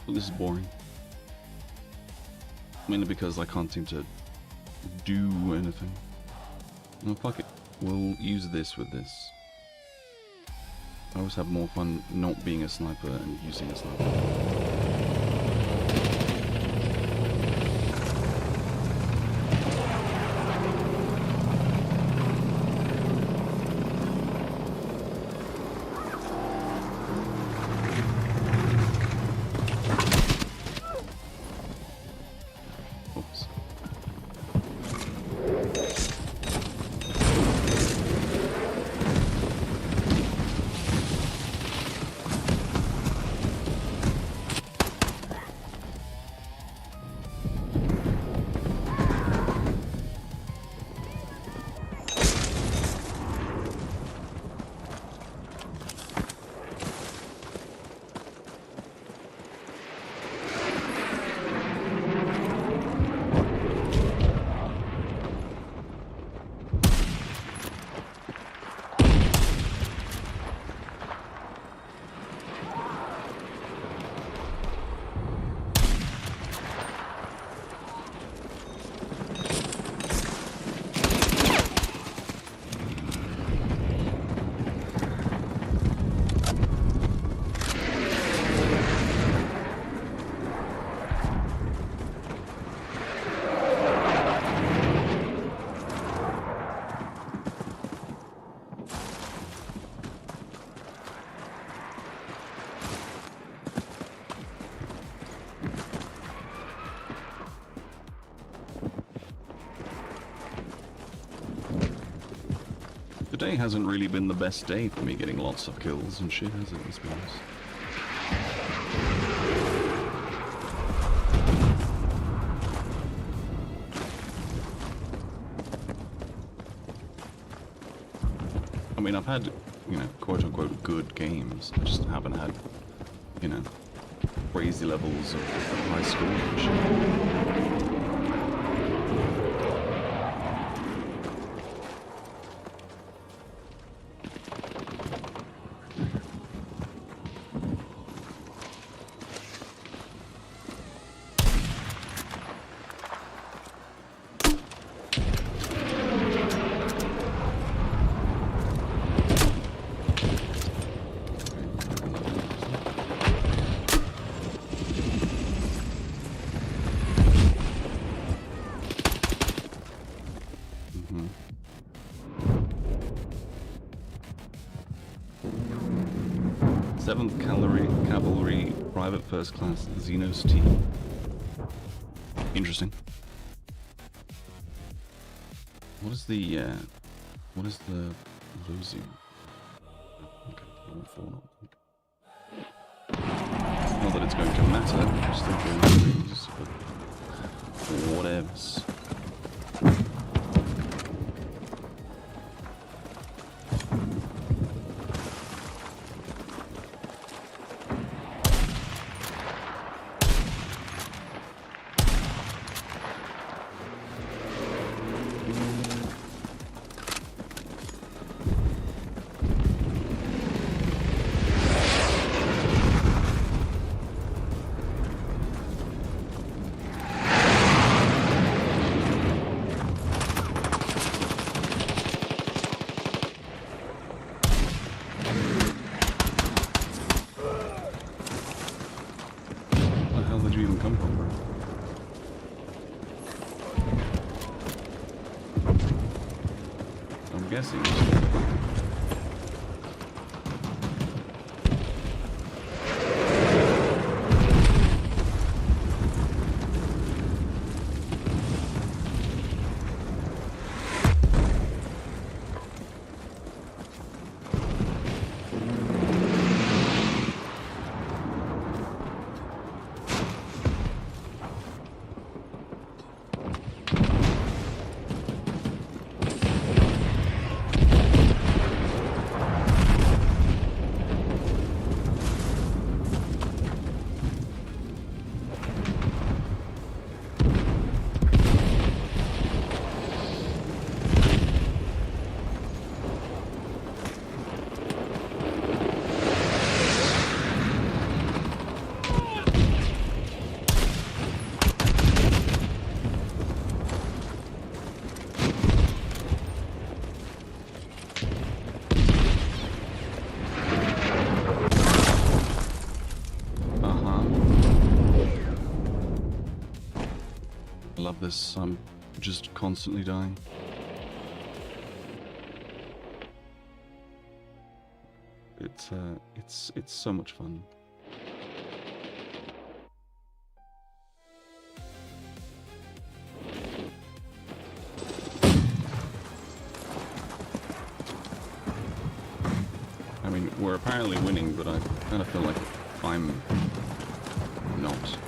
This is boring. Mainly because I can't seem to do anything. No, fuck it. We'll use this with this. I always have more fun not being a sniper and using a sniper. Today hasn't really been the best day for me getting lots of kills and shit, has it, let's be honest. I mean, I've had, you know, quote-unquote good games. I just haven't had, you know, crazy levels of high score and shit. Cavalry Private First Class Xenos T. Interesting. What is the Lozu? Okay. Not that it's going to matter, I'm just thinking things, but whatevs. Guessing. Love this. I'm just constantly dying. It's so much fun. I mean, we're apparently winning, but I kind of feel like I'm not.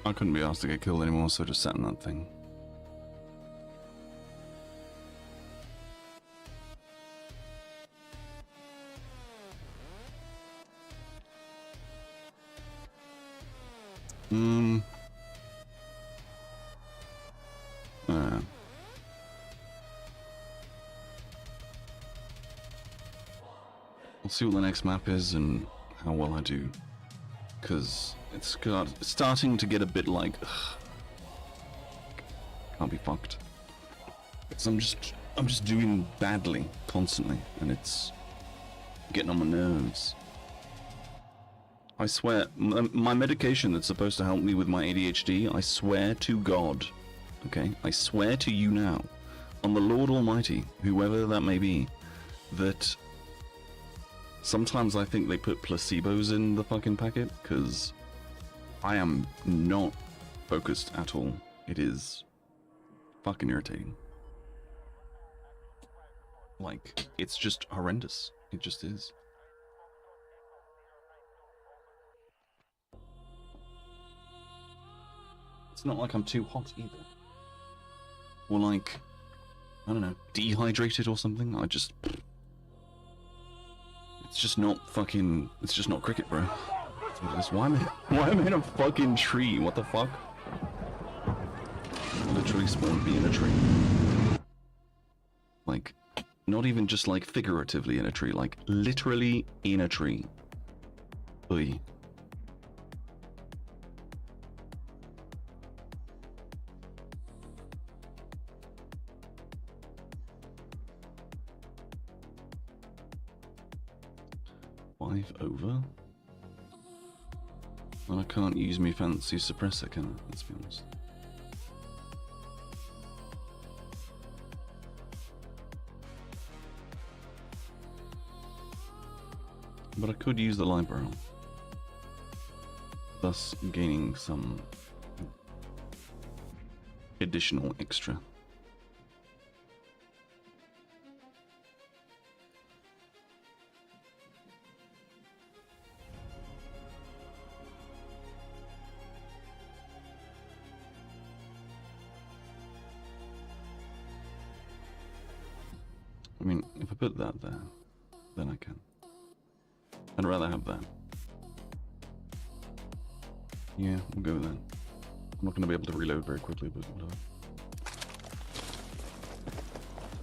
I couldn't be asked to get killed anymore, so I just sat in that thing. We'll see what the next map is and how well I do, because it's starting to get a bit like, ugh, can't be fucked. Because I'm just doing badly constantly, and it's getting on my nerves. I swear, my medication that's supposed to help me with my ADHD, I swear to God, okay, I swear to you now, on the Lord Almighty, whoever that may be, that sometimes I think they put placebos in the fucking packet, because I am not focused at all. It is fucking irritating. Like, it's just horrendous. It just is. It's not like I'm too hot either. Or like, I don't know, dehydrated or something. It's just not fucking, it's just not cricket, bro. Why am I in a fucking tree? What the fuck? I literally spawned me in a tree. Like, not even just like figuratively in a tree, like literally in a tree. Oy. Over, and I can't use me fancy suppressor, can I? Let's be honest. But I could use the light barrel, thus gaining some additional extra. I mean, if I put that there, then I can. I'd rather have that. Yeah, we'll go with that. I'm not going to be able to reload very quickly, but whatever.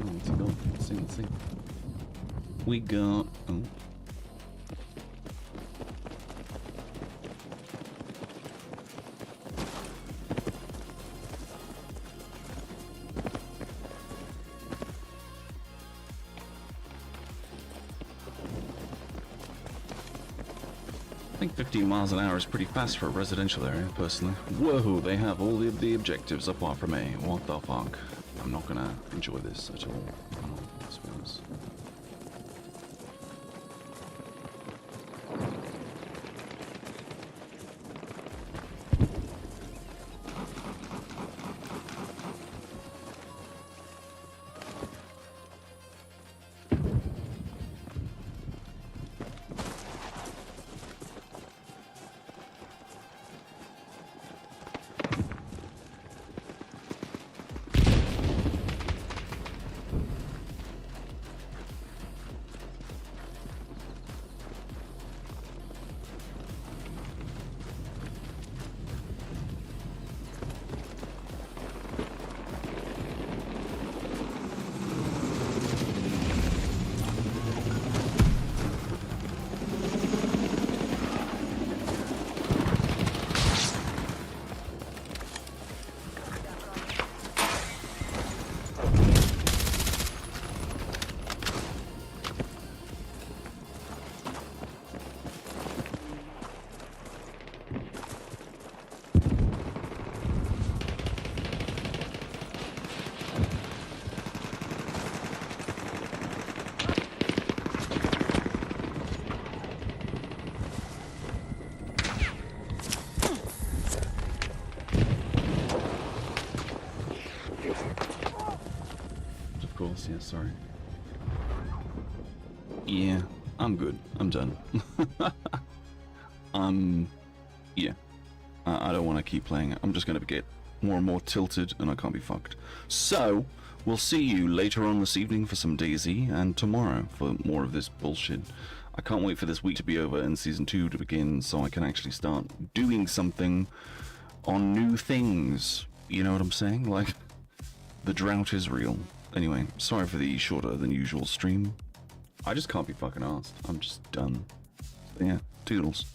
Oh, what's he got? Let's see. We got... Oh. I think 15 miles an hour is pretty fast for a residential area, personally. Whoa, they have all the objectives apart from me. What the fuck? I'm not gonna enjoy this at all. I suppose. Yeah, sorry. Yeah, I'm good. I'm done. Yeah. I don't want to keep playing it. I'm just going to get more and more tilted, and I can't be fucked. So, we'll see you later on this evening for some DayZ, and tomorrow for more of this bullshit. I can't wait for this week to be over and Season 2 to begin, so I can actually start doing something on new things. You know what I'm saying? Like, the drought is real. Anyway, sorry for the shorter than usual stream. I just can't be fucking arsed. I'm just done. So yeah, toodles.